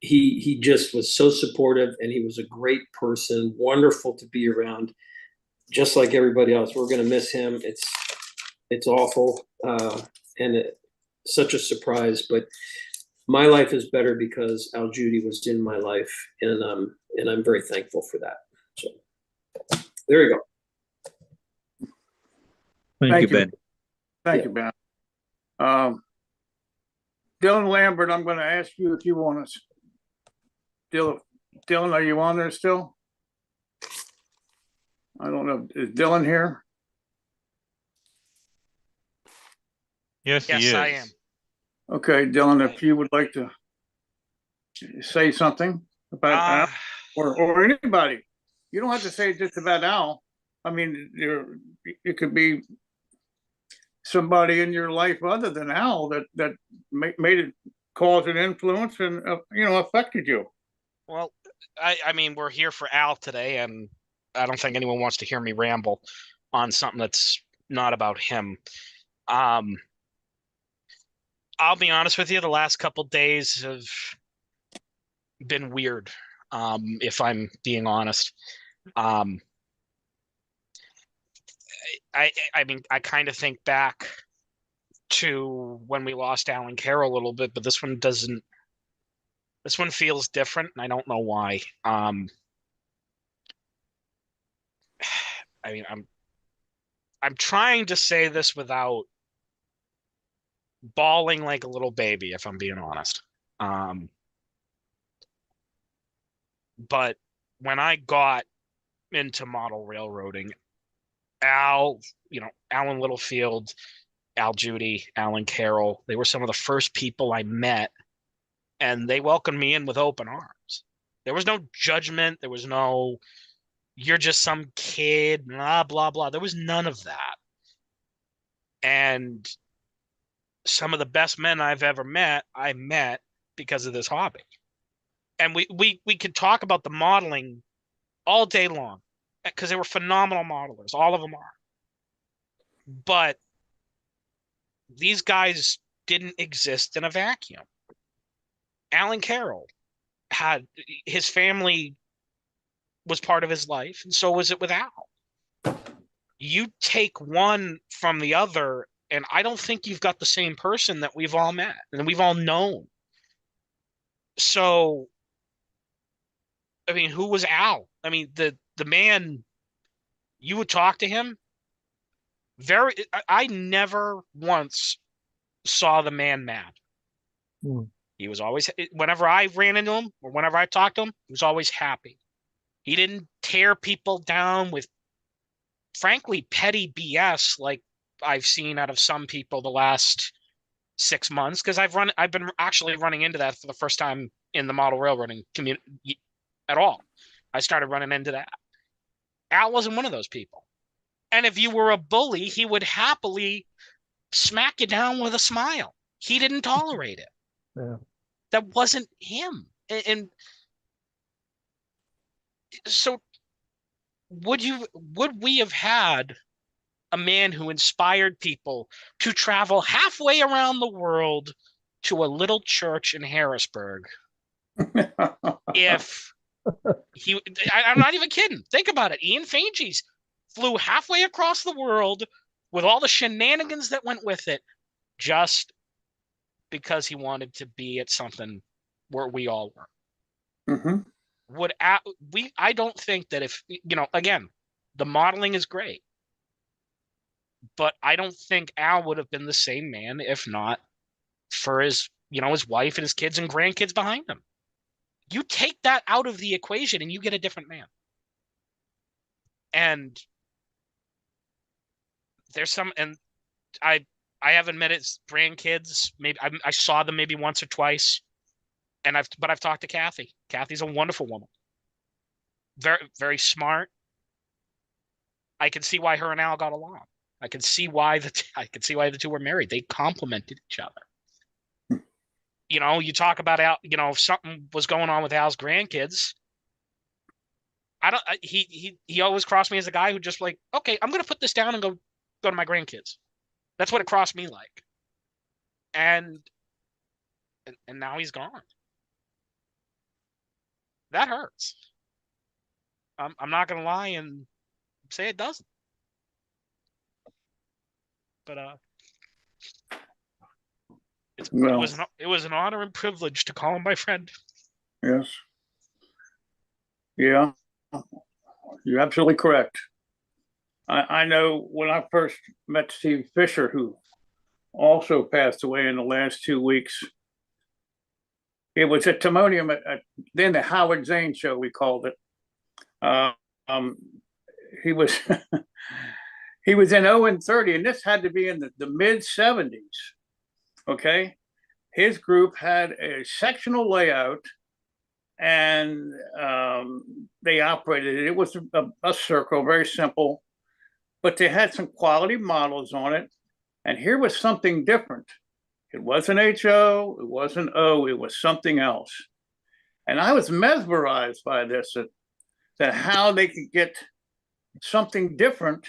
He just was so supportive, and he was a great person, wonderful to be around, just like everybody else. We're going to miss him. It's awful, and such a surprise, but my life is better because Al Judy was in my life, and I'm very thankful for that. So there you go. Thank you, Ben. Thank you, Ben. Dylan Lambert, I'm going to ask you if you want us. Dylan, are you on there still? I don't know. Is Dylan here? Yes, I am. Okay, Dylan, if you would like to say something about Al or anybody. You don't have to say just about Al. I mean, it could be somebody in your life other than Al that made it, caused an influence and affected you. Well, I mean, we're here for Al today, and I don't think anyone wants to hear me ramble on something that's not about him. I'll be honest with you, the last couple days have been weird, if I'm being honest. I mean, I kind of think back to when we lost Alan Carroll a little bit, but this one doesn't. This one feels different, and I don't know why. I mean, I'm trying to say this without bawling like a little baby, if I'm being honest. But when I got into model railroading, Alan Littlefield, Al Judy, Alan Carroll, they were some of the first people I met, and they welcomed me in with open arms. There was no judgment. There was no, you're just some kid, blah, blah, blah. There was none of that. And some of the best men I've ever met, I met because of this hobby. And we could talk about the modeling all day long because they were phenomenal modelers. All of them are. But these guys didn't exist in a vacuum. Alan Carroll had, his family was part of his life, and so was it with Al. You take one from the other, And I don't think you've got the same person that we've all met and we've all known. So, I mean, who was Al? I mean, the man, you would talk to him. I never once saw the man mad. Hmm. He was always, whenever I ran into him or whenever I talked to him, he was always happy. He didn't tear people down with, frankly, petty BS like I've seen out of some people the last 6 months. Because I've been actually running into that for the first time in the model railroading community at all. I started running into that. Al wasn't one of those people. And if you were a bully, he would happily smack you down with a smile. He didn't tolerate it. Yeah. That wasn't him. And so would we have had a man who inspired people to travel halfway around the world to a little church in Harrisburg if I'm not even kidding. Think about it. Ian Fanges flew halfway across the world with all the shenanigans that went with it just because he wanted to be at something where we all were. Mm-hmm. I don't think that if, again, the modeling is great, but I don't think Al would have been the same man if not for his wife and his kids and grandkids behind him. You take that out of the equation and you get a different man. And I haven't met his grandkids. Maybe I saw them maybe once or twice, but I've talked to Kathy. Kathy's a wonderful woman, very very smart. I can see why her and Al got along. I can see why the two were married. They complemented each other. You talk about Al. If something was going on with Al's grandkids, he always crossed me as a guy who just like, okay, I'm gonna put this down and go to my grandkids. That's what it crossed me like. And now he's gone. That hurts. I'm not gonna lie and say it doesn't. But it was an honor and privilege to call him my friend. Yes. Yeah, you're absolutely correct. I know when I first met Steve Fisher, who also passed away in the last 2 weeks. It was at Timonium, then the Howard Zane show, we called it. He was he was in 0 and 30, and this had to be in the mid 70s. Okay, his group had a sectional layout, and they operated it. It was a circle, very simple, but they had some quality models on it. And here was something different. It wasn't HO, it wasn't O, it was something else. And I was mesmerized by this, that how they could get something different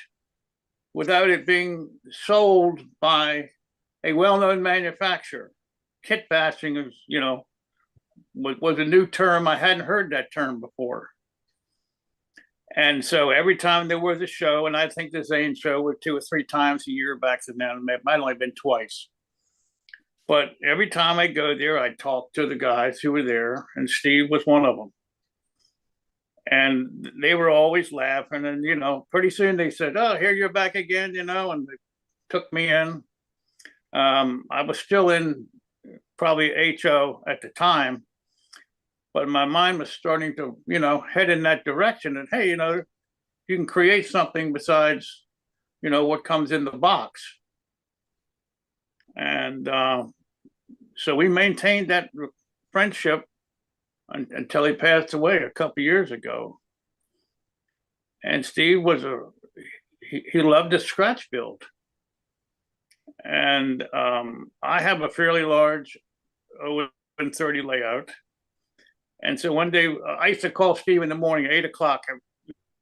without it being sold by a well-known manufacturer. Kit bashing is, was a new term. I hadn't heard that term before. And so every time there was a show, and I think the Zane show was 2 or 3 times a year back then, it might only been twice. But every time I go there, I talk to the guys who were there, and Steve was one of them. And they were always laughing, and pretty soon they said, "Oh, here you're back again," and they took me in. I was still in probably HO at the time, but my mind was starting to, head in that direction. And hey, you can create something besides, what comes in the box. And so we maintained that friendship until he passed away a couple of years ago. And Steve was he loved to scratch build. And I have a fairly large 0 and 30 layout. And so one day I used to call Steve in the morning, 8 o'clock,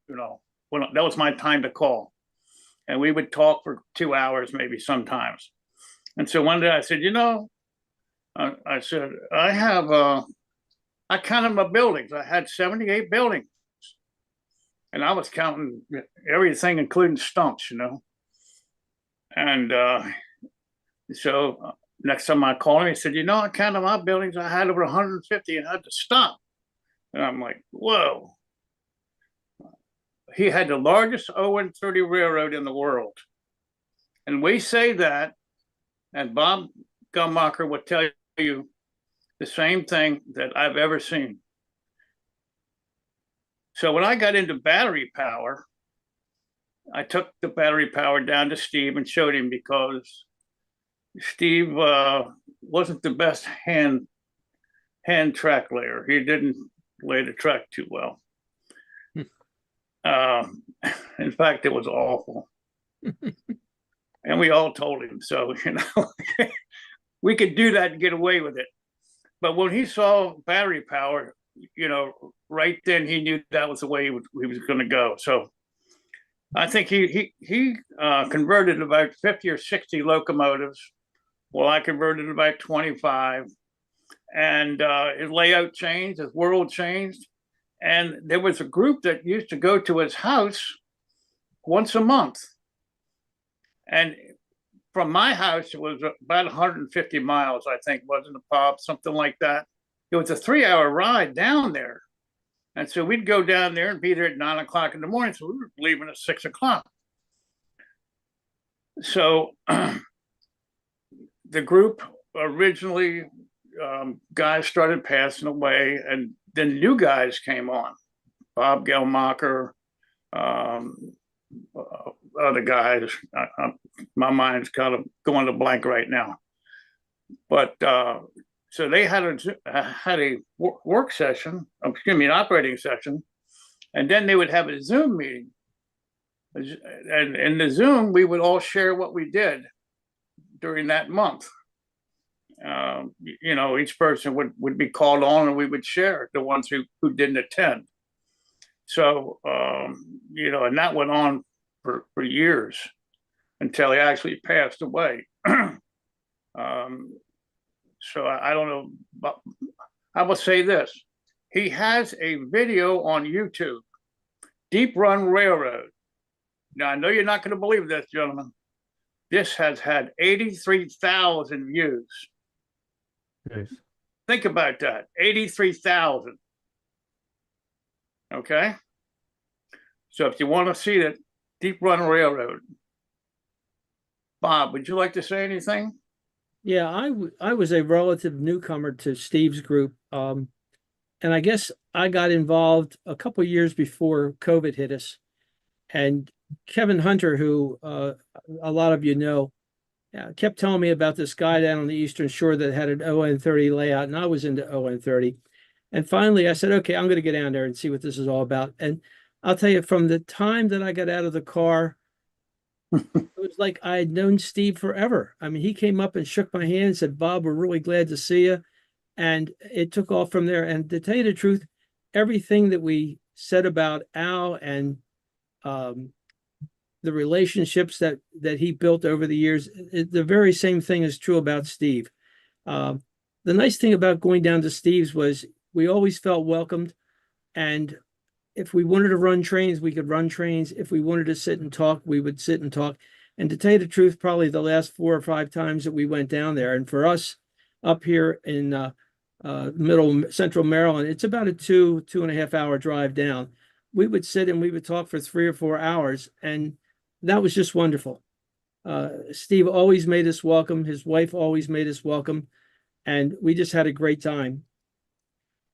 when that was my time to call. And we would talk for 2 hours, maybe sometimes. And so one day I said, I said, I counted my buildings. I had 78 buildings. And I was counting everything, including stumps, And So next time I called him, he said, I counted my buildings, I had over 150 and had to stop. And I'm like, whoa. He had the largest O-30 railroad in the world. And we say that, and Bob Gummacher would tell you the same thing that I've ever seen. So when I got into battery power, I took the battery power down to Steve and showed him, because Steve wasn't the best hand track layer. He didn't lay the track too well. In fact, it was awful. And we all told him so, we could do that and get away with it. But when he saw battery power, right then he knew that was the way he was going to go. So I think he converted about 50 or 60 locomotives. Well, I converted about 25. And his layout changed, his world changed. And there was a group that used to go to his house once a month. And from my house, it was about 150 miles, I think, wasn't it, Bob? Something like that. It was a 3-hour ride down there. And so we'd go down there and be there at 9 o'clock in the morning. So we were leaving at 6 o'clock. So the group originally, guys started passing away, and then new guys came on. Bob Gelmacher, other guys. My mind's kind of going to blank right now. But so they had a work session, an operating session, and then they would have a Zoom meeting. And in the Zoom, we would all share what we did during that month. Each person would be called on, and we would share, the ones who didn't attend. So, and that went on for years until he actually passed away. So I don't know, but I will say this. He has a video on YouTube, Deep Run Railroad. Now, I know you're not going to believe this, gentlemen. This has had 83,000 views. Nice. Think about that, 83,000. Okay? So if you want to see that Deep Run Railroad, Bob, would you like to say anything? Yeah, I was a relative newcomer to Steve's group. And I guess I got involved a couple of years before COVID hit us. And Kevin Hunter, who a lot of you know, kept telling me about this guy down on the Eastern Shore that had an ON30 layout, and I was into ON30. And finally, I said, okay, I'm going to get down there and see what this is all about. And I'll tell you, from the time that I got out of the car, it was like I had known Steve forever. I mean, he came up and shook my hand and said, Bob, we're really glad to see you. And it took off from there. And to tell you the truth, everything that we said about Al and the relationships that he built over the years, the very same thing is true about Steve. The nice thing about going down to Steve's was we always felt welcomed. And if we wanted to run trains, we could run trains. If we wanted to sit and talk, we would sit and talk. And to tell you the truth, probably the last 4 or 5 times that we went down there, and for us up here in middle central Maryland, it's about a 2.5 hour drive down. We would sit and we would talk for 3 or 4 hours, and that was just wonderful. Steve always made us welcome. His wife always made us welcome, and we just had a great time.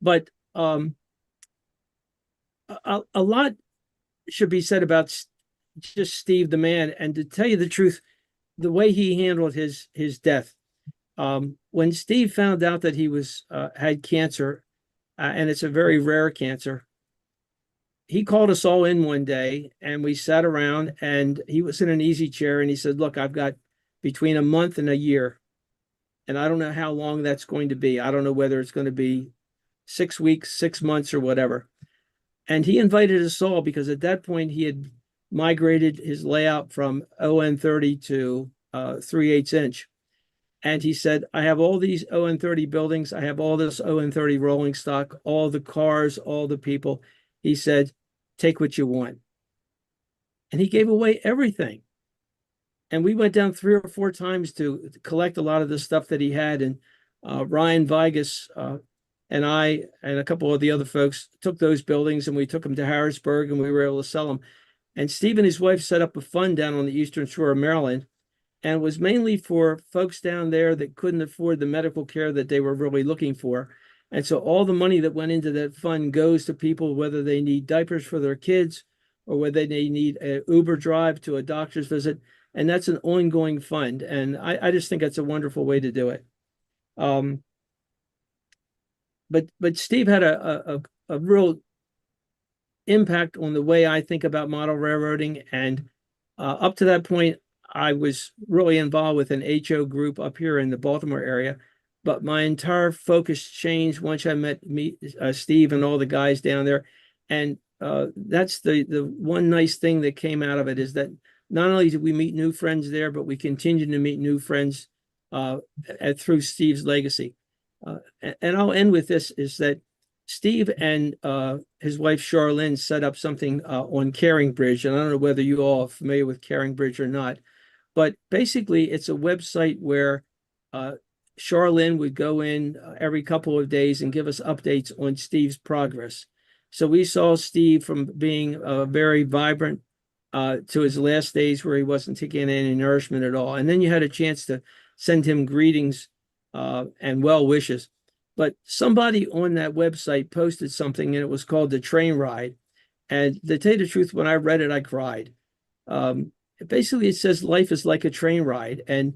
But a lot should be said about just Steve the man. And to tell you the truth, the way he handled his death. When Steve found out that he was had cancer, and it's a very rare cancer, he called us all in one day and we sat around, and he was in an easy chair, and he said, look, I've got between a month and a year, and I don't know how long that's going to be. I don't know whether it's going to be 6 weeks, 6 months, or whatever. And he invited us all, because at that point he had migrated his layout from ON30 to 3/8 inch. And he said, I have all these ON30 buildings. I have all this ON30 rolling stock, all the cars, all the people. He said, take what you want. And he gave away everything. And we went down 3 or 4 times to collect a lot of the stuff that he had. And Ryan Vigas and I and a couple of the other folks took those buildings and we took them to Harrisburg and we were able to sell them. And Steve and his wife set up a fund down on the Eastern Shore of Maryland, and it was mainly for folks down there that couldn't afford the medical care that they were really looking for. And so all the money that went into that fund goes to people, whether they need diapers for their kids or whether they need an Uber drive to a doctor's visit. And that's an ongoing fund. And I just think that's a wonderful way to do it. But Steve had a real impact on the way I think about model railroading. And up to that point, I was really involved with an HO group up here in the Baltimore area. But my entire focus changed once I met Steve and all the guys down there. And that's the one nice thing that came out of it, is that not only did we meet new friends there, but we continued to meet new friends through Steve's legacy. And I'll end with this, is that Steve and his wife Charlene set up something on Caring Bridge. And I don't know whether you all are familiar with Caring Bridge or not, but basically it's a website where Charlene would go in every couple of days and give us updates on Steve's progress. So we saw Steve from being very vibrant to his last days where he wasn't taking any nourishment at all. And then you had a chance to send him greetings and well wishes. But somebody on that website posted something, and it was called The Train Ride. And to tell you the truth, when I read it, I cried. Basically, it says life is like a train ride. And,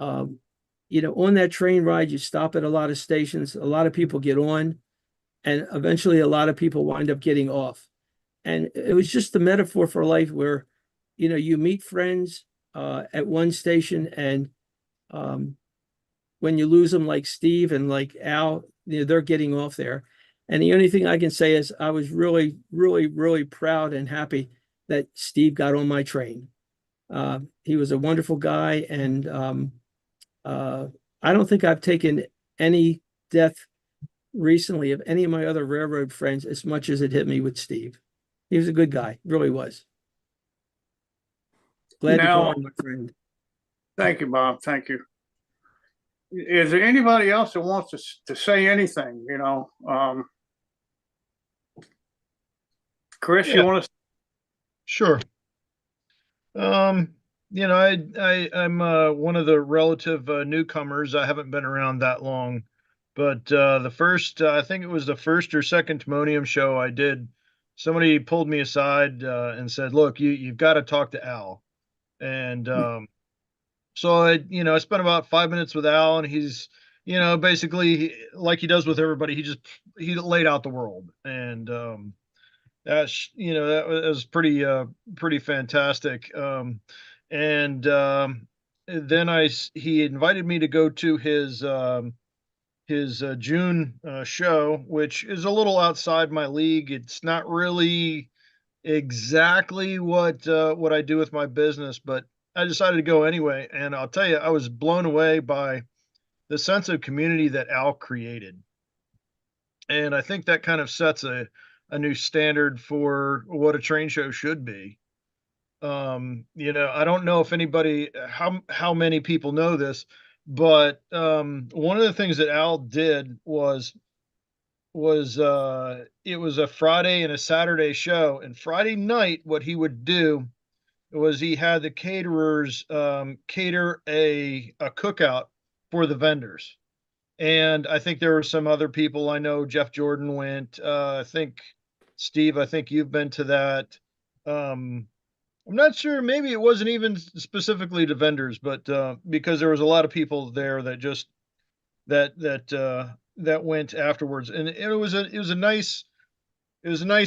on that train ride, you stop at a lot of stations. A lot of people get on, and eventually a lot of people wind up getting off. And it was just the metaphor for life where, you meet friends at one station, and when you lose them, like Steve and like Al, they're getting off there. And the only thing I can say is I was really, really, really proud and happy that Steve got on my train. He was a wonderful guy. And I don't think I've taken any death recently of any of my other railroad friends as much as it hit me with Steve. He was a good guy, really was. Glad to call him my friend. Thank you, Bob. Thank you. Is there anybody else that wants to say anything? Chris, you want to? Sure. I'm one of the relative newcomers. I haven't been around that long, but the first, I think it was the first or second Timonium show I did, somebody pulled me aside and said, "Look, you've got to talk to Al." And so I spent about 5 minutes with Al, and he's, basically like he does with everybody, he laid out the world. And that was pretty fantastic. And then he invited me to go to his June show, which is a little outside my league. It's not really exactly what I do with my business, but I decided to go anyway. And I'll tell you, I was blown away by the sense of community that Al created. And I think that kind of sets a new standard for what a train show should be. I don't know if how many people know this, but one of the things that Al did was it was a Friday and a Saturday show. And Friday night, what he would do was he had the caterers cater a cookout for the vendors. And I think there were some other people. I know Jeff Jordan went. I think Steve, I think you've been to that. I'm not sure. Maybe it wasn't even specifically to vendors, but because there was a lot of people there that just that went afterwards, and it was a nice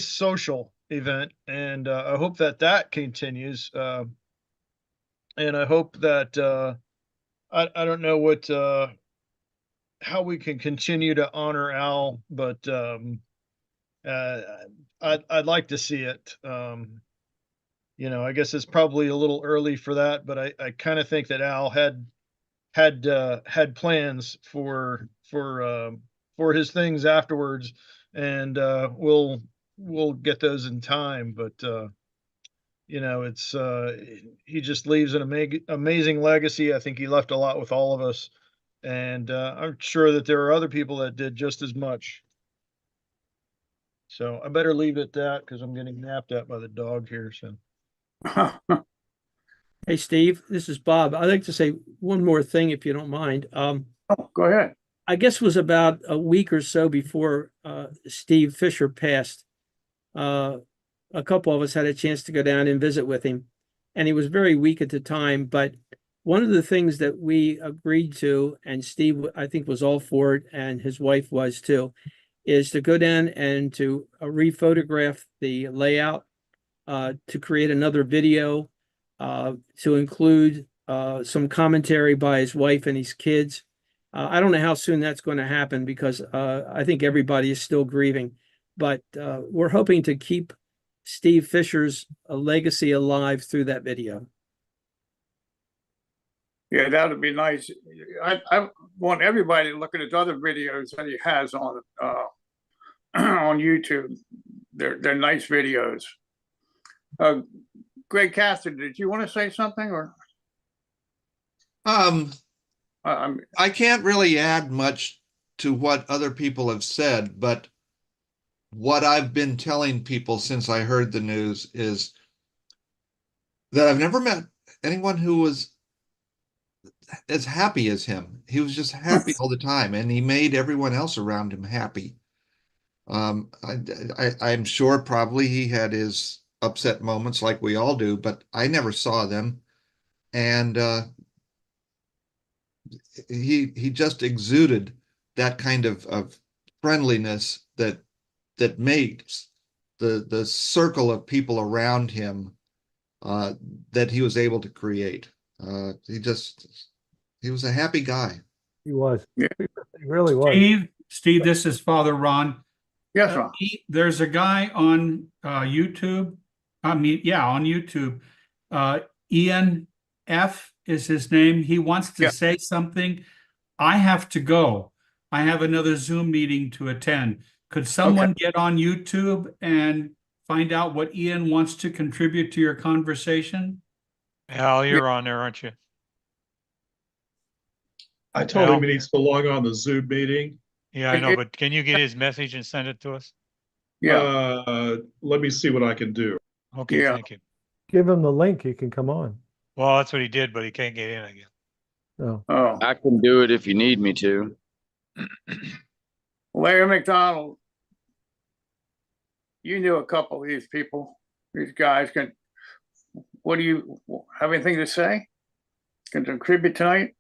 social event, and I hope that continues. And I hope that I don't know what how we can continue to honor Al, but I'd like to see it. I guess it's probably a little early for that, but I kind of think that Al had plans for his things afterwards, and we'll get those in time. But it's he just leaves an amazing legacy. I think he left a lot with all of us, and I'm sure that there are other people that did just as much. So I better leave it at that because I'm getting napped at by the dog here. So Hey, Steve, this is Bob. I'd like to say one more thing, if you don't mind. Oh, go ahead. I guess it was about a week or so before Steve Fisher passed. A couple of us had a chance to go down and visit with him, and he was very weak at the time. But one of the things that we agreed to, and Steve, I think, was all for it, and his wife was too, is to go down and to rephotograph the layout, to create another video, to include some commentary by his wife and his kids. I don't know how soon that's going to happen because I think everybody is still grieving, but we're hoping to keep Steve Fisher's legacy alive through that video. Yeah, that would be nice. I want everybody to look at his other videos that he has on on YouTube. They're nice videos. Greg Cassidy, did you want to say something or? I can't really add much to what other people have said, but what I've been telling people since I heard the news is that I've never met anyone who was as happy as him. He was just happy all the time, and he made everyone else around him happy. I'm sure probably he had his upset moments like we all do, but I never saw them. And he just exuded that kind of friendliness that makes the circle of people around him that he was able to create. He was a happy guy. He was. Yeah. He really was. Steve, this is Father Ron. Yes, Ron. There's a guy on YouTube. On YouTube. Ian F is his name. He wants to say something. I have to go. I have another Zoom meeting to attend. Could someone get on YouTube and find out what Ian wants to contribute to your conversation? Al, you're on there, aren't you? I told him he needs to log on the Zoom meeting. Yeah, I know, but can you get his message and send it to us? Yeah. Let me see what I can do. Okay, thank you. Give him the link. He can come on. Well, that's what he did, but he can't get in again. No. Oh, I can do it if you need me to. Larry McDonald, you knew a couple of these people, these guys. What do you have anything to say? Can contribute tonight?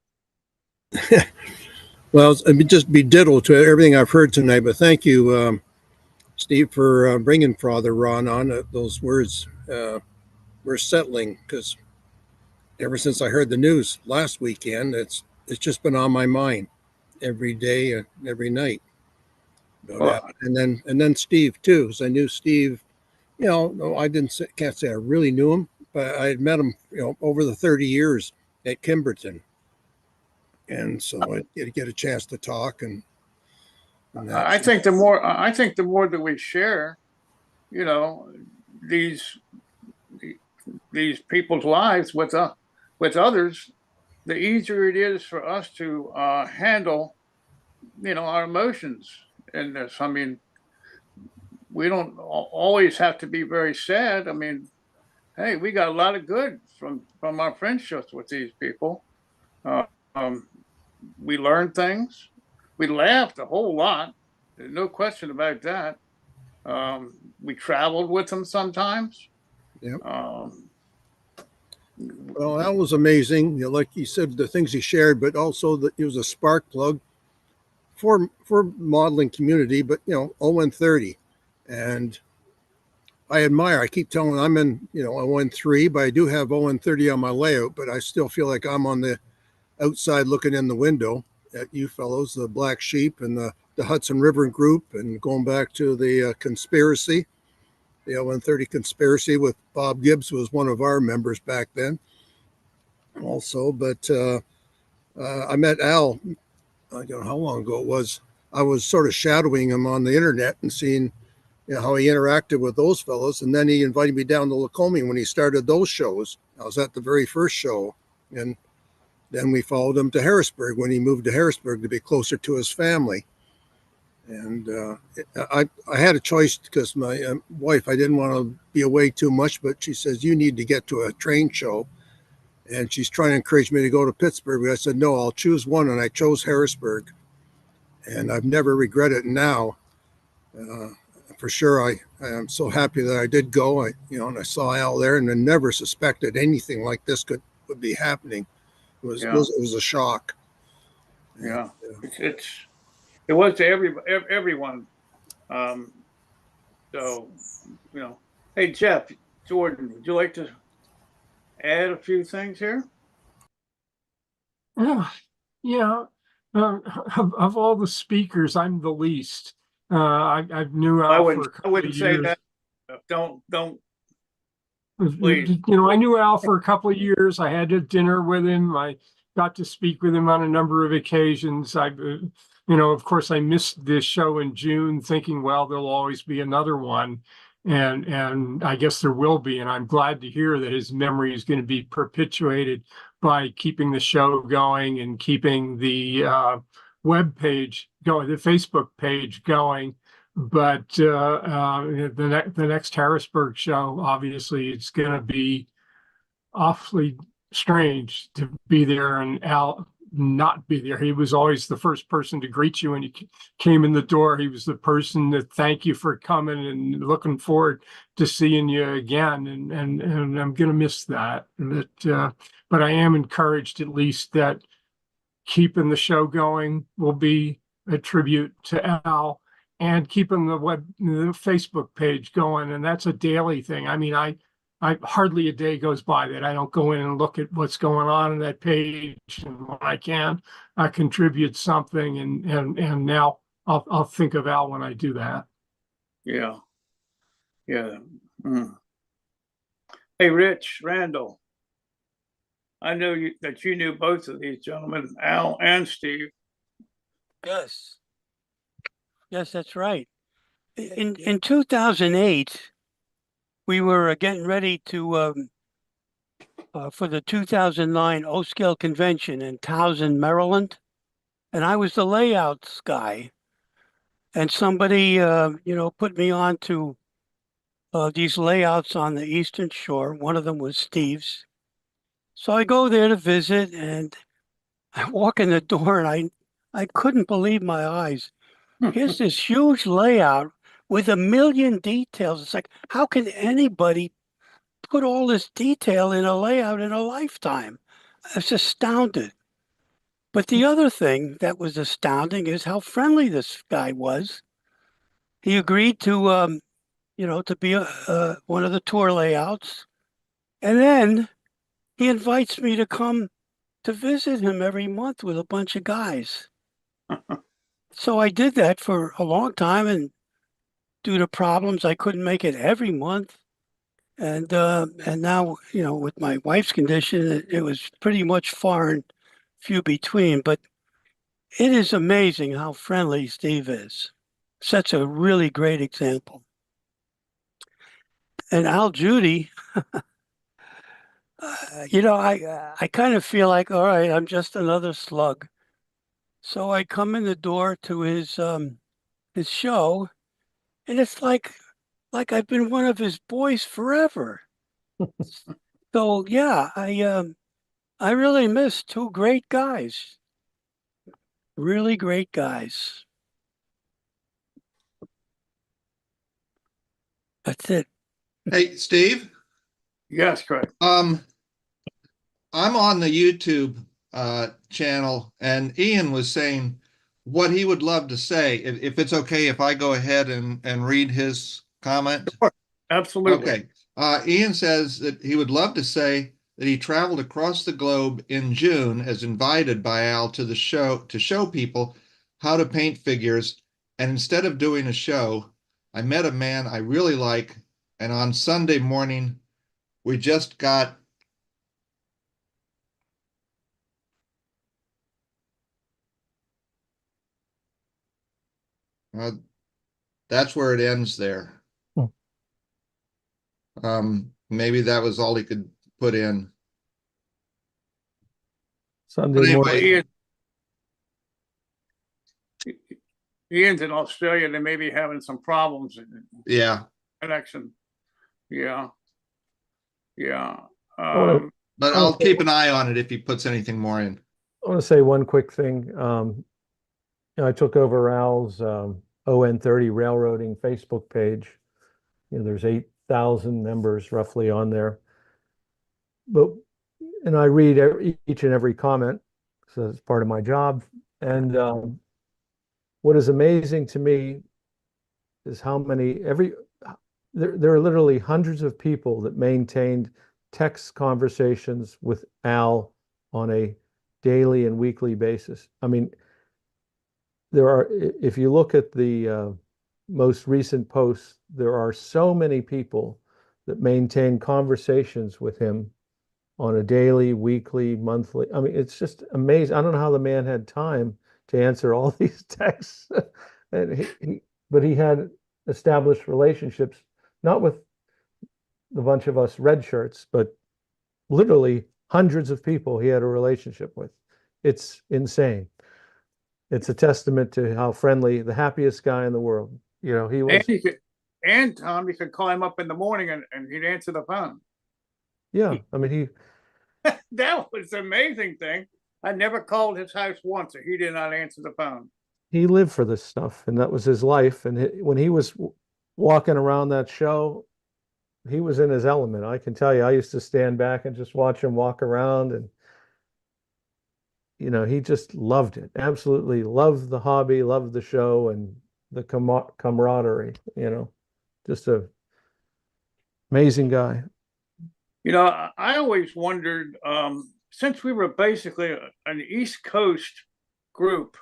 Well, I mean, just be ditto to everything I've heard tonight, but thank you, Steve, for bringing Father Ron on. Those words were settling because ever since I heard the news last weekend, it's just been on my mind every day and every night. And then Steve too, because I knew Steve. I can't say I really knew him, but I had met him, over the 30 years at Kimberton. And so I get a chance to talk, and I think the more that we share, these people's lives with others, the easier it is for us to handle, our emotions in this. I mean, we don't always have to be very sad. I mean, hey, we got a lot of good from our friendships with these people. We learned things. We laughed a whole lot. There's no question about that. We traveled with them sometimes. Yeah. Well, that was amazing. Like you said, the things he shared, but also that he was a spark plug for modeling community. But ON 30, and I keep telling I'm in ON 3, but I do have ON 30 on my layout. But I still feel like I'm on the outside looking in the window at you fellows, the Black Sheep and the Hudson River group, and going back to the conspiracy, the ON 30 conspiracy with Bob Gibbs, who was one of our members back then also. But I met Al, I don't know how long ago it was. I was sort of shadowing him on the internet and seeing you know, how he interacted with those fellows. And then he invited me down to Lacombe when he started those shows. I was at the very first show. And then we followed him to Harrisburg when he moved to Harrisburg to be closer to his family. And I had a choice because my wife, I didn't want to be away too much, but she says, you need to get to a train show. And she's trying to encourage me to go to Pittsburgh. But I said, no, I'll choose one. And I chose Harrisburg. And I've never regretted it now. For sure, I am so happy that I did go. And I saw Al there, and I never suspected anything like this would be happening. It was a shock. Yeah, it was to everyone. So, hey, Jeff, Jordan, would you like to add a few things here? Yeah. Of all the speakers, I'm the least. I knew Al for a couple I wouldn't of say years. that. Don't, please. I knew Al for a couple of years. I had a dinner with him. I got to speak with him on a number of occasions. Of course, I missed this show in June, thinking, well, there'll always be another one, and I guess there will be. And I'm glad to hear that his memory is going to be perpetuated by keeping the show going and keeping the web page going, the Facebook page going. But the next Harrisburg show, obviously, it's going to be awfully strange to be there and Al not be there. He was always the first person to greet you when you came in the door. He was the person to thank you for coming and looking forward to seeing you again. And I'm going to miss that. But I am encouraged, at least, that keeping the show going will be a tribute to Al, and keeping the Facebook page going. And that's a daily thing. I mean, I hardly a day goes by that I don't go in and look at what's going on that page. And when I can, I contribute something. And now I'll think of Al when I do that. Yeah. Mm. Hey, Rich Randall, I know that you knew both of these gentlemen, Al and Steve. Yes. Yes, that's right. In 2008, we were getting ready to for the 2009 O-Scale convention in Towson, Maryland, and I was the layouts guy. And somebody, put me on to these layouts on the Eastern Shore. One of them was Steve's. So I go there to visit, and I walk in the door, and I couldn't believe my eyes. Here's this huge layout with 1 million details. It's like, how can anybody put all this detail in a layout in a lifetime? I was astounded. But the other thing that was astounding is how friendly this guy was. He agreed to, to be one of the tour layouts. And then he invites me to come to visit him every month with a bunch of guys. So I did that for a long time, and due to problems, I couldn't make it every month. And now, with my wife's condition, it was pretty much far and few between. But it is amazing how friendly Steve is. Sets a really great example. And Al Judy, I kind of feel like, all right, I'm just another slug. So I come in the door to his show, and it's like I've been one of his boys forever. So yeah, I really miss two great guys. Really great guys. That's it. Hey, Steve? Yes, correct. I'm on the YouTube channel, and Ian was saying what he would love to say. If it's okay if I go ahead and read his comment? Sure. Absolutely. Okay. Ian says that he would love to say that he traveled across the globe in June as invited by Al to the show to show people how to paint figures. And instead of doing a show, I met a man I really like. And on Sunday morning, we just got that's where it ends there. Maybe that was all he could put in. Sunday But morning. anyway, Ian's in Australia. They may be having some problems in yeah. connection. Yeah. Yeah. wanna- But I'll keep an eye on it if he puts anything more in. I want to say one quick thing. I took over Al's ON30 railroading Facebook page. There's 8,000 members roughly on there. And I read each and every comment, so it's part of my job. And what is amazing to me is how many there are literally hundreds of people that maintained text conversations with Al on a daily and weekly basis. I mean, if you look at the most recent posts, there are so many people that maintain conversations with him on a daily, weekly, monthly. I mean, it's just amazing. I don't know how the man had time to answer all these texts. And but he had established relationships, not with the bunch of us red shirts, but literally hundreds of people he had a relationship with. It's insane. It's a testament to how friendly, the happiest guy in the world. He was. And Tom, you could call him up in the morning and he'd answer the phone. Yeah, I mean, that was the amazing thing. I never called his house once and he did not answer the phone. He lived for this stuff, and that was his life. And when he was walking around that show, he was in his element. I can tell you, I used to stand back and just watch him walk around, and he just loved it. Absolutely loved the hobby, loved the show, and the camaraderie. Just a amazing guy. I always wondered, since we were basically an East Coast group,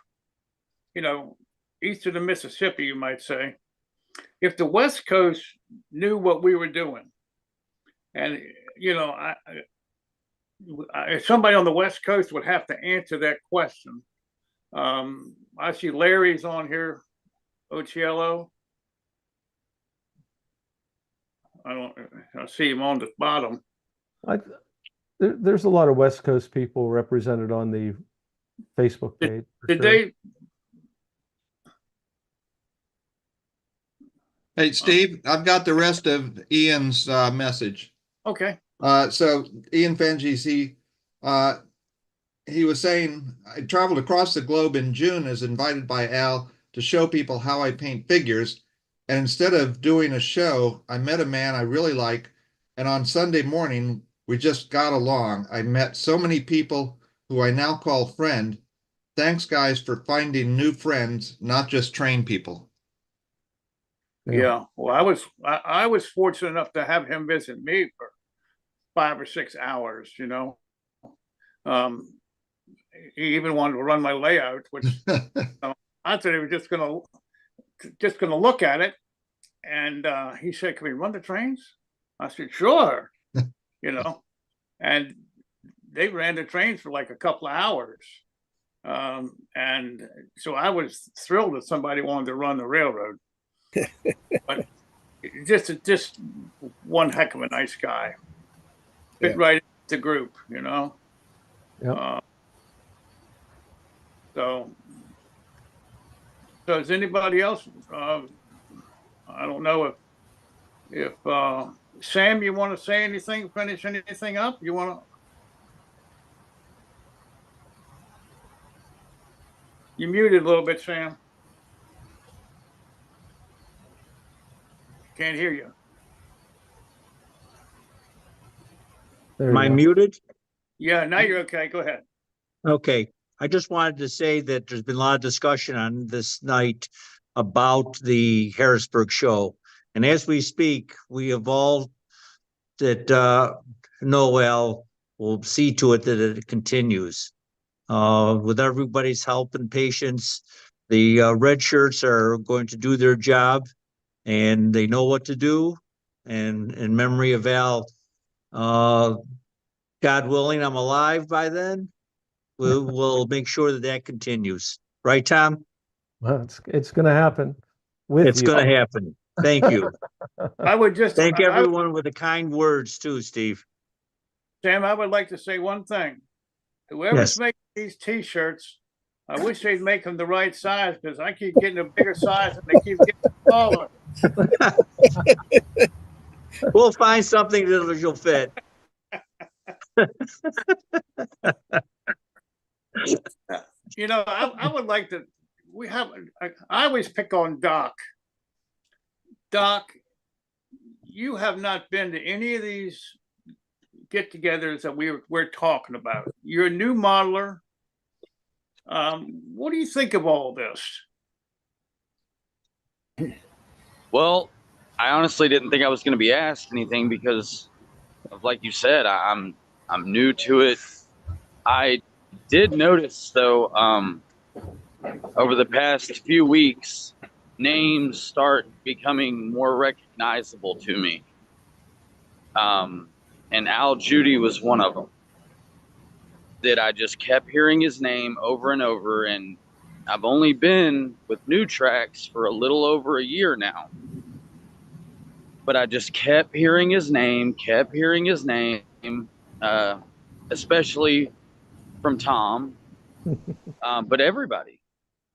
east of the Mississippi, you might say, if the West Coast knew what we were doing, and somebody on the West Coast would have to answer that question. I see Larry's on here, Ochiello. I see him on the bottom. There's a lot of West Coast people represented on the Facebook page. Did they? Hey, Steve, I've got the rest of Ian's message. Okay. So Ian Fenges, he was saying, I traveled across the globe in June as invited by Al to show people how I paint figures. And instead of doing a show, I met a man I really like. And on Sunday morning, we just got along. I met so many people who I now call friend. Thanks, guys, for finding new friends, not just train people. Yeah. Well, I was fortunate enough to have him visit me for 5 or 6 hours, he even wanted to run my layout, which I thought he was just gonna look at it. And he said, "Can we run the trains?" I said, "Sure." And they ran the trains for like a couple of hours. And so I was thrilled that somebody wanted to run the railroad. But just one heck of a nice guy. Fit right into the group, Yep. So is anybody else? I don't know if Sam, you want to say anything? Finish anything up? You want to? You muted a little bit, Sam. Can't hear you. There Am you I go. muted? Yeah, now you're okay. Go ahead. Okay. I just wanted to say that there's been a lot of discussion on this night about the Harrisburg show. And as we speak, we have all that Noel will see to it that it continues. With everybody's help and patience, the red shirts are going to do their job, and they know what to do. And in memory of Al, God willing, I'm alive by then. We'll make sure that continues. Right, Tom? Well, it's going to happen. with It's you. gonna happen. Thank you. I would just, Thank I- everyone with the kind words too, Steve. Sam, I would like to say one thing. Whoever's Yes. making these T-shirts, I wish they'd make them the right size because I keep getting a bigger size and they keep getting smaller. We'll find something that'll fit. You know, I would like to. I always pick on Doc. Doc, you have not been to any of these get-togethers that we're talking about. You're a new modeler. What do you think of all this? Well, I honestly didn't think I was going to be asked anything because of, like you said, I'm new to it. I did notice though, over the past few weeks, names start becoming more recognizable to me. And Al Judy was one of them that I just kept hearing his name over and over. And I've only been with New Tracks for a little over a year now. But I just kept hearing his name, especially from Tom, but everybody.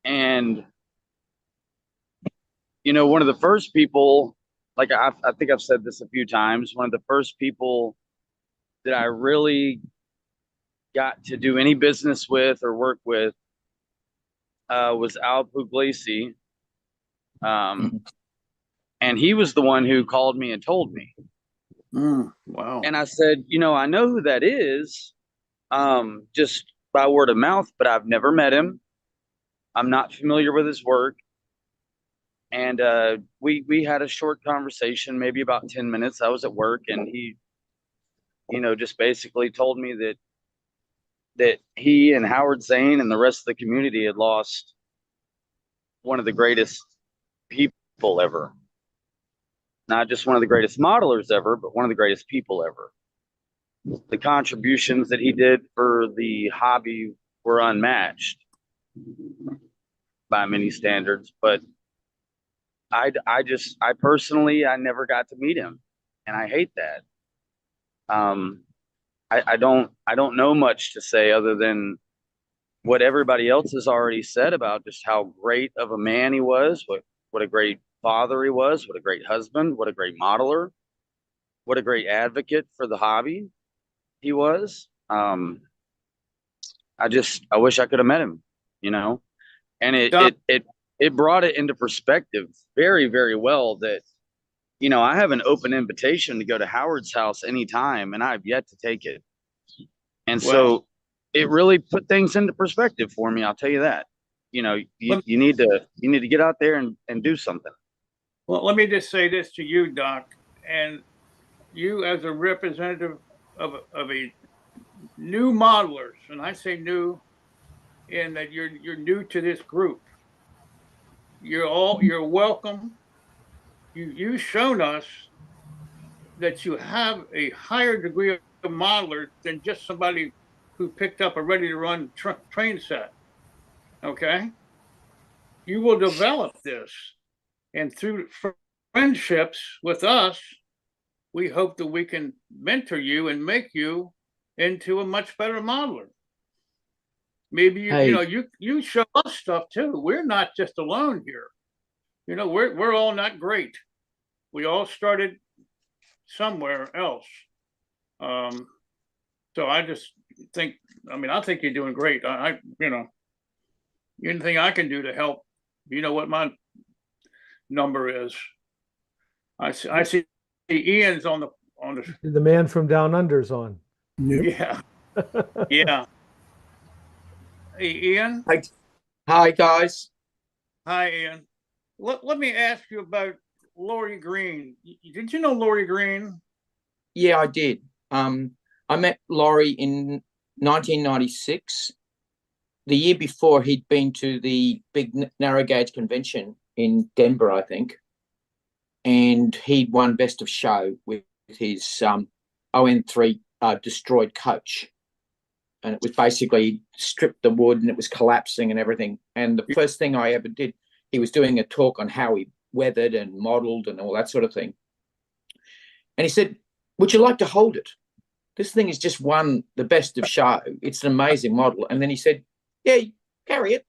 And, you know, one of the first people, like I think I've said this a few times, one of the first people that I really got to do any business with or work with was Al Puglisi. And he was the one who called me and told me. Wow. And I said, you know, I know who that is, just by word of mouth, but I've never met him. I'm not familiar with his work. And we had a short conversation, maybe about 10 minutes. I was at work and he, you know, just basically told me that he and Howard Zane and the rest of the community had lost one of the greatest people ever. Not just one of the greatest modelers ever, but one of the greatest people ever. The contributions that he did for the hobby were unmatched by many standards, but I personally, I never got to meet him, and I hate that. I don't know much to say other than what everybody else has already said about just how great of a man he was, what a great father he was, what a great husband, what a great modeler, what a great advocate for the hobby he was. I wish I could have met him, you know, and it brought it into perspective very, very well that, you know, I have an open invitation to go to Howard's house anytime and I've yet to take it. And so it really put things into perspective for me. I'll tell you that, you know, you need to get out there and do something. Well, let me just say this to you, Doc, and you as a representative of a new modelers, and I say new in that you're new to this group. You're welcome. You've shown us that you have a higher degree of modeler than just somebody who picked up a ready to run train set. Okay, you will develop this, and through friendships with us, we hope that we can mentor you and make you into a much better modeler. Maybe you show us stuff too. We're not just alone here. You know, we're all not great. We all started somewhere else. So I just think, I think you're doing great. You know, anything I can do to help, you know what my number is. I see Ian's on The man from Down Under's on. Yeah. Yeah. Hey, Ian. Hi, guys. Hi, Ian. Let me ask you about Lori Green. Did you know Lori Green? Yeah, I did. I met Laurie in 1996. The year before, he'd been to the big narrow gauge convention in Denver, I think, and he'd won Best of Show with his ON3 destroyed coach, and it was basically stripped the wood and it was collapsing and everything. And the first thing I ever did, he was doing a talk on how he weathered and modeled and all that sort of thing. And he said, would you like to hold it? This thing has just won the best of show. It's an amazing model. And then he said, yeah, carry it.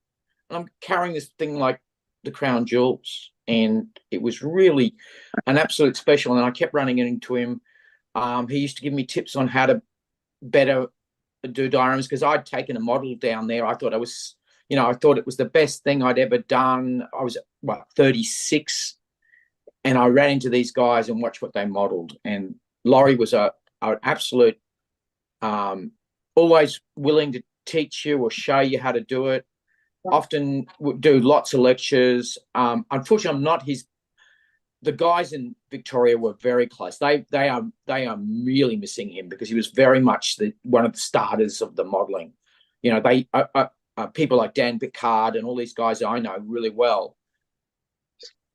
And I'm carrying this thing like the crown jewels. And it was really an absolute special. And I kept running into him. He used to give me tips on how to better do dioramas, because I'd taken a model down there. I thought I was, I thought it was the best thing I'd ever done. I was, 36. And I ran into these guys and watched what they modeled. And Laurie was an absolute, always willing to teach you or show you how to do it. Often would do lots of lectures. Unfortunately, I'm not his. The guys in Victoria were very close. They are really missing him, because he was very much one of the starters of the modelling. They people like Dan Picard and all these guys I know really well.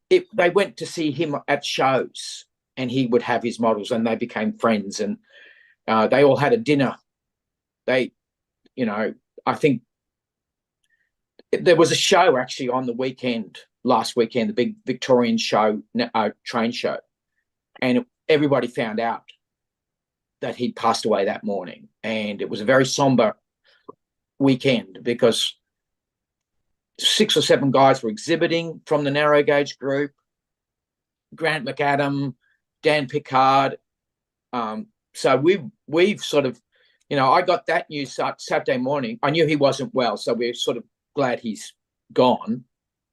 They went to see him at shows, and he would have his models, and they became friends, and they all had a dinner. I think there was a show actually on the weekend, last weekend, the big Victorian show, train show, and everybody found out that he'd passed away that morning. And it was a very somber weekend, because 6 or 7 guys were exhibiting from the narrow gauge group. Grant McAdam, Dan Picard. So we've sort of, I got that news Saturday morning. I knew he wasn't well, so we're sort of glad he's gone,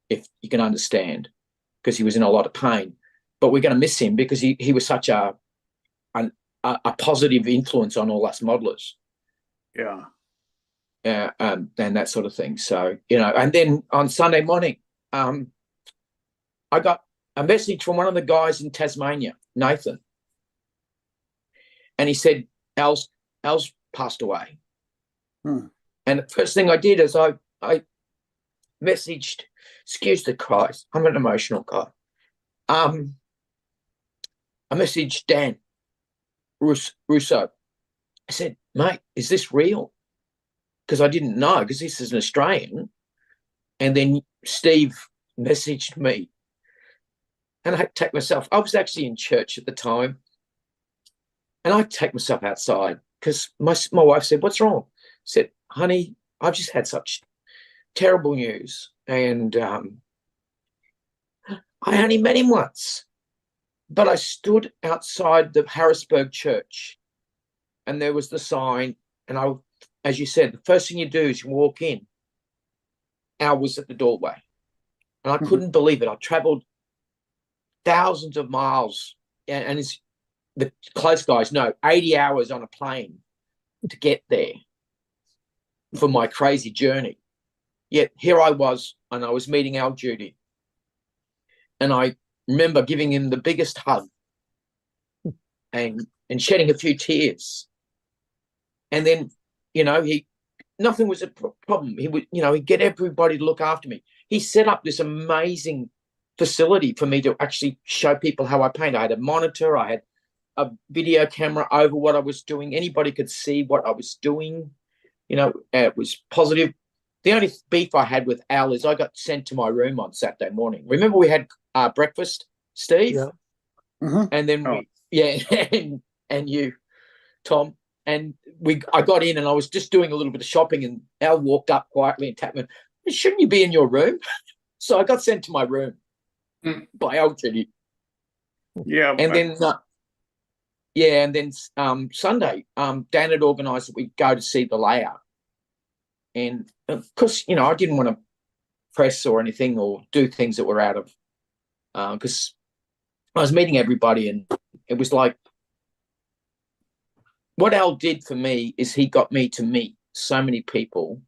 if you can understand, because he was in a lot of pain. But we're going to miss him, because he was such a positive influence on all us modelers. Yeah. And that sort of thing. So, and then on Sunday morning, I got a message from one of the guys in Tasmania, Nathan. And he said, Al's passed away. And the first thing I did is I messaged, excuse the cries, I'm an emotional guy. I messaged Dan Russo. I said, mate, is this real? Because I didn't know, because this is an Australian. And then Steve messaged me. And I had to take myself, I was actually in church at the time. And I take myself outside, because my wife said, what's wrong? I said, honey, I've just had such terrible news. And I only met him once. But I stood outside the Harrisburg church, and there was the sign. And as you said, the first thing you do is you walk in. Al was at the doorway. And I couldn't believe it. I traveled thousands of miles, and the close guys know, 80 hours on a plane to get there for my crazy journey. Yet here I was, and I was meeting Al Judy. And I remember giving him the biggest hug and shedding a few tears. And then, nothing was a problem. He would, he'd get everybody to look after me. He set up this amazing facility for me to actually show people how I paint. I had a monitor, I had a video camera over what I was doing. Anybody could see what I was doing. It was positive. The only beef I had with Al is I got sent to my room on Saturday morning. Remember we had breakfast, Steve? Yeah. And then and you, Tom, and I got in, and I was just doing a little bit of shopping, and Al walked up quietly and tapped me. Shouldn't you be in your room? So I got sent to my room by Al Judy. Yeah. And then Sunday, Dan had organised that we'd go to see the layout. And of course, I didn't want to press or anything or do things that were out of, because I was meeting everybody, and it was like, what Al did for me is he got me to meet so many people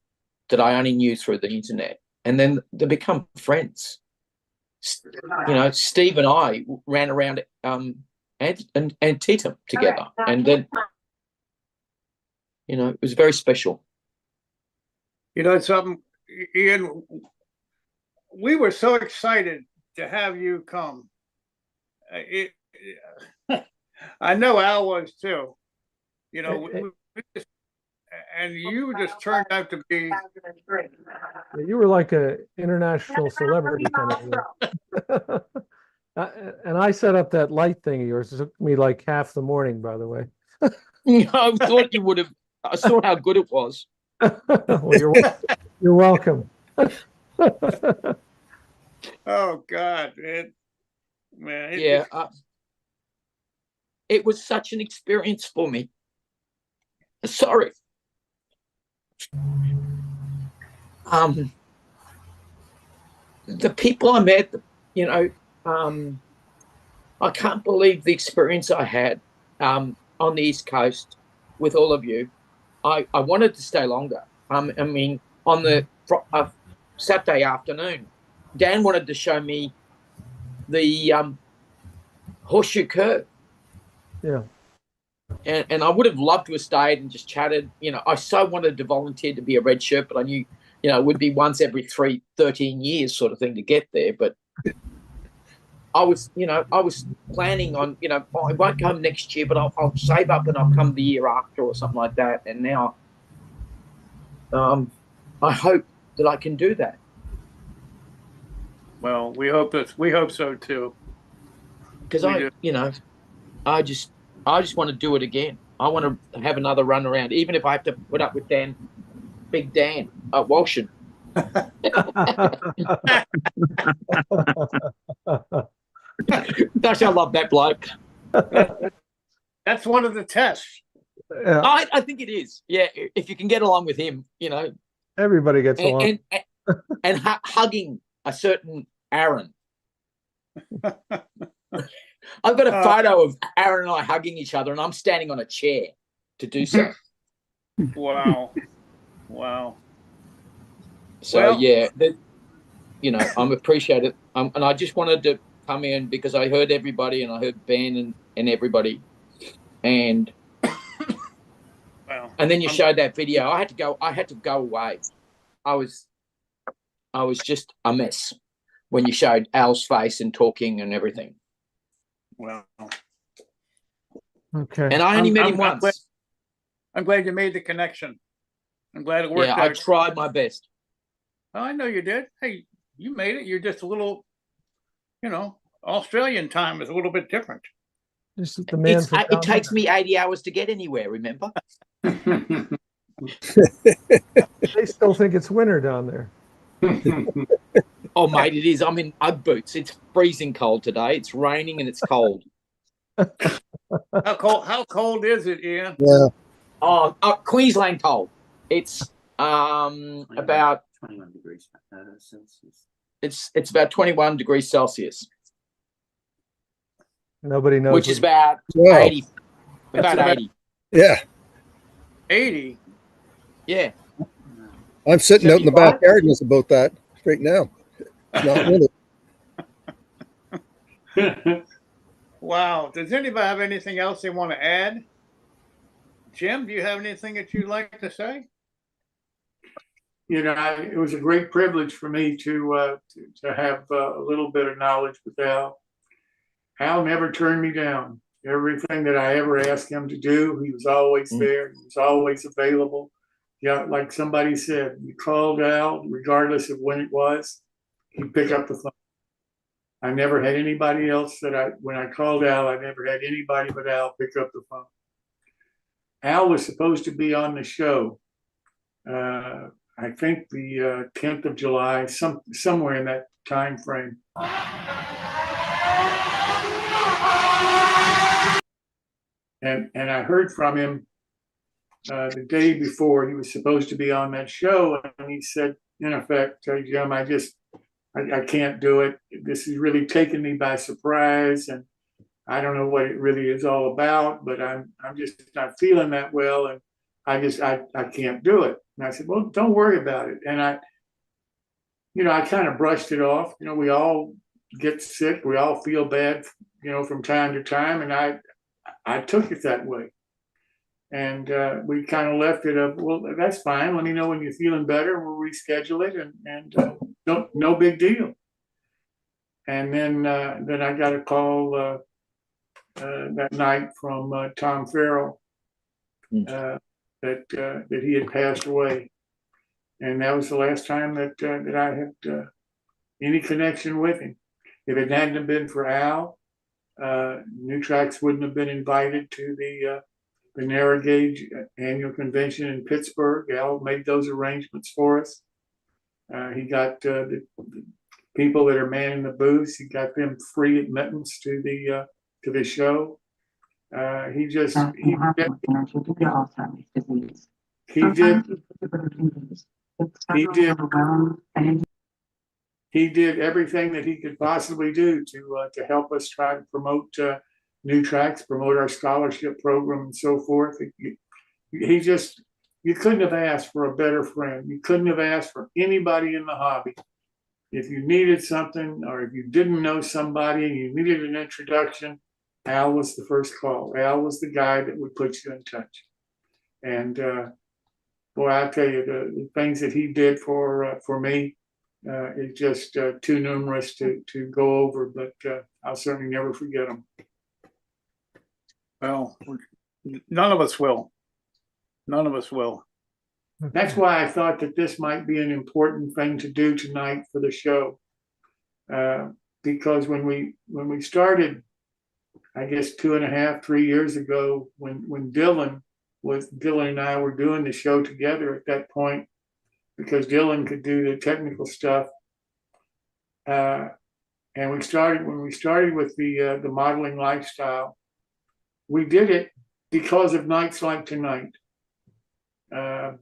that I only knew through the internet. And then they become friends. Steve and I ran around Antietam together. And then, it was very special. Something, Ian, we were so excited to have you come. I know Al was too. And you just turned out to be. You were like an international celebrity kind of. And I set up that light thing of yours. It took me like half the morning, by the way. I thought you would have. I saw how good it was. Well, you're welcome. Oh, God, man. Yeah, it was such an experience for me. Sorry. The people I met, you know, I can't believe the experience I had on the East Coast with all of you. I wanted to stay longer. I mean, on the Saturday afternoon, Dan wanted to show me the horseshoe curve. Yeah. And I would have loved to have stayed and just chatted. You know, I so wanted to volunteer to be a red shirt, but I knew, you know, it would be once every 13 years sort of thing to get there. But I was planning on, you know, I won't come next year, but I'll save up and I'll come the year after or something like that. And now I hope that I can do that. Well, we hope so too. Because I just want to do it again. I want to have another run around, even if I have to put up with Big Dan at Walshan. Gosh, I love that bloke. That's one of the tests. Yeah. I think it is. Yeah, if you can get along with him, you know. Everybody gets along. And hugging a certain Aaron. I've got a photo of Aaron and I hugging each other, and I'm standing on a chair to do so. Wow. Wow. So, well, yeah, you know, I'm appreciated. And I just wanted to come in because I heard everybody, and I heard Ben and everybody. And well, and then you showed that video. I had to go away. I was just a mess when you showed Al's face and talking and everything. Well, okay. And I only met him once. I'm glad you made the connection. I'm glad it worked out. I tried my best. Oh, I know you did. Hey, you made it. You're just a little, you know, Australian time is a little bit different. Just the man. It takes me 80 hours to get anywhere, remember? They still think it's winter down there. Oh, mate, it is. I'm in Ugg boots. It's freezing cold today. It's raining and it's cold. How cold is it, Ian? Yeah. Oh, Queensland cold. It's about 21 degrees Celsius. It's about 21 degrees Celsius. Nobody knows. Which is about 80. About 80. Yeah. 80? Yeah. I'm sitting out in the backyard and it's about that right now. It's not winter. Wow. Does anybody have anything else they want to add? Jim, do you have anything that you'd like to say? You know, it was a great privilege for me to have a little bit of knowledge with Al. Al never turned me down. Everything that I ever asked him to do, he was always there. He was always available. Yeah, like somebody said, you called Al, regardless of when it was, he'd pick up the phone. I never had anybody else when I called Al, I never had anybody but Al pick up the phone. Al was supposed to be on the show. I think the 10th of July, somewhere in that time frame. And I heard from him the day before he was supposed to be on that show, and he said, in effect, Jim, I can't do it. This is really taking me by surprise, and I don't know what it really is all about, but I'm just not feeling that well, and I can't do it. And I said, well, don't worry about it. And I kind of brushed it off. You know, we all get sick. We all feel bad, you know, from time to time. And I took it that way. And we kind of left it up. Well, that's fine. Let me know when you're feeling better. We'll reschedule it, and no big deal. And then I got a call that night from Tom Farrell that he had passed away, and that was the last time that I had any connection with him. If it hadn't have been for Al, New Tracks wouldn't have been invited to the narrow gauge annual convention in Pittsburgh. Al made those arrangements for us. He got the people that are manning the booths. He got them free admittance to the show. He did everything that he could possibly do to help us try to promote New Tracks, promote our scholarship program, and so forth. You couldn't have asked for a better friend. You couldn't have asked for anybody in the hobby. If you needed something, or if you didn't know somebody and you needed an introduction, Al was the first call. Al was the guy that would put you in touch. And boy, I'll tell you, the things that he did for me is just too numerous to go over, but I'll certainly never forget them. Well, none of us will. None of us will. That's why I thought that this might be an important thing to do tonight for the show. Because when we started, I guess 2.5, 3 years ago, when Dylan and I were doing the show together at that point, because Dylan could do the technical stuff. And when we started with the modeling lifestyle, we did it because of nights like tonight.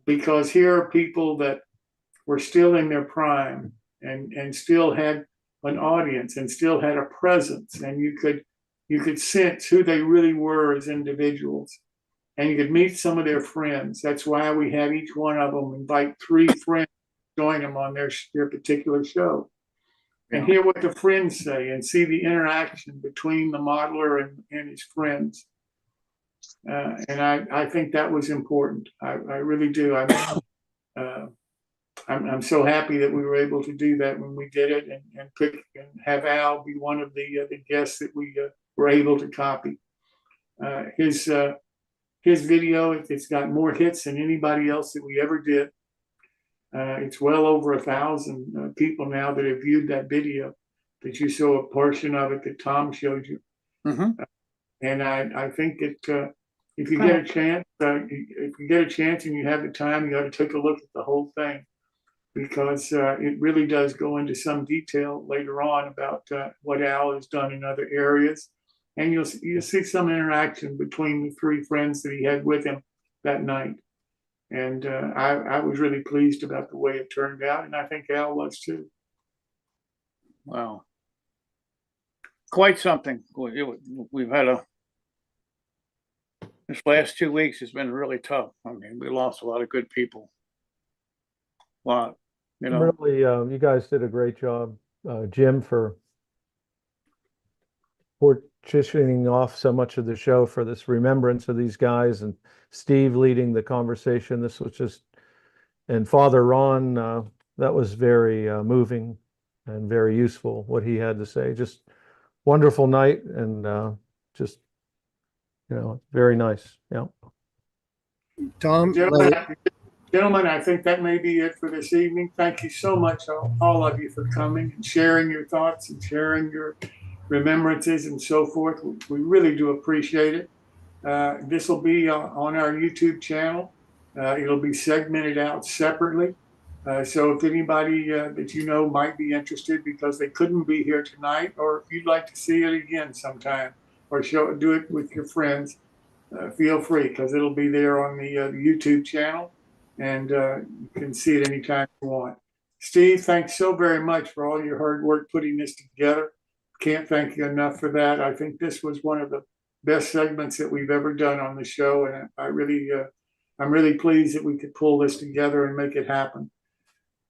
Because here are people that were still in their prime and still had an audience and still had a presence, and you could sense who they really were as individuals, and you could meet some of their friends. That's why we had each one of them invite 3 friends to join them on their particular show, and hear what the friends say and see the interaction between the modeler and his friends. And I think that was important. I really do. I'm so happy that we were able to do that when we did it, and pick and have Al be one of the guests that we were able to copy. His video, it's got more hits than anybody else that we ever did. It's well over 1,000 people now that have viewed that video that you saw a portion of it that Tom showed you. Mm-hmm. And I think that if you get a chance, and you have the time, you got to take a look at the whole thing, because it really does go into some detail later on about what Al has done in other areas, and you'll see some interaction between the 3 friends that he had with him that night. And I was really pleased about the way it turned out, and I think Al was too. Wow. Quite something. We've had this last 2 weeks has been really tough. I mean, we lost a lot of good people. A lot, you know. Really, you guys did a great job, Jim, for partitioning off so much of the show for this remembrance of these guys, and Steve leading the conversation. This was just, and Father Ron, that was very moving and very useful, what he had to say. Just wonderful night, and just, very nice. Yeah. Tom, Gentlemen, I think that may be it for this evening. Thank you so much, all of you, for coming and sharing your thoughts and sharing your remembrances and so forth. We really do appreciate it. This will be on our YouTube channel. It'll be segmented out separately. So if anybody that you know might be interested because they couldn't be here tonight, or if you'd like to see it again sometime or do it with your friends, feel free, because it'll be there on the YouTube channel, and you can see it anytime you want. Steve, thanks so very much for all your hard work putting this together. Can't thank you enough for that. I think this was one of the best segments that we've ever done on the show, and I'm really pleased that we could pull this together and make it happen.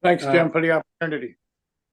Thanks, Jim, for the opportunity.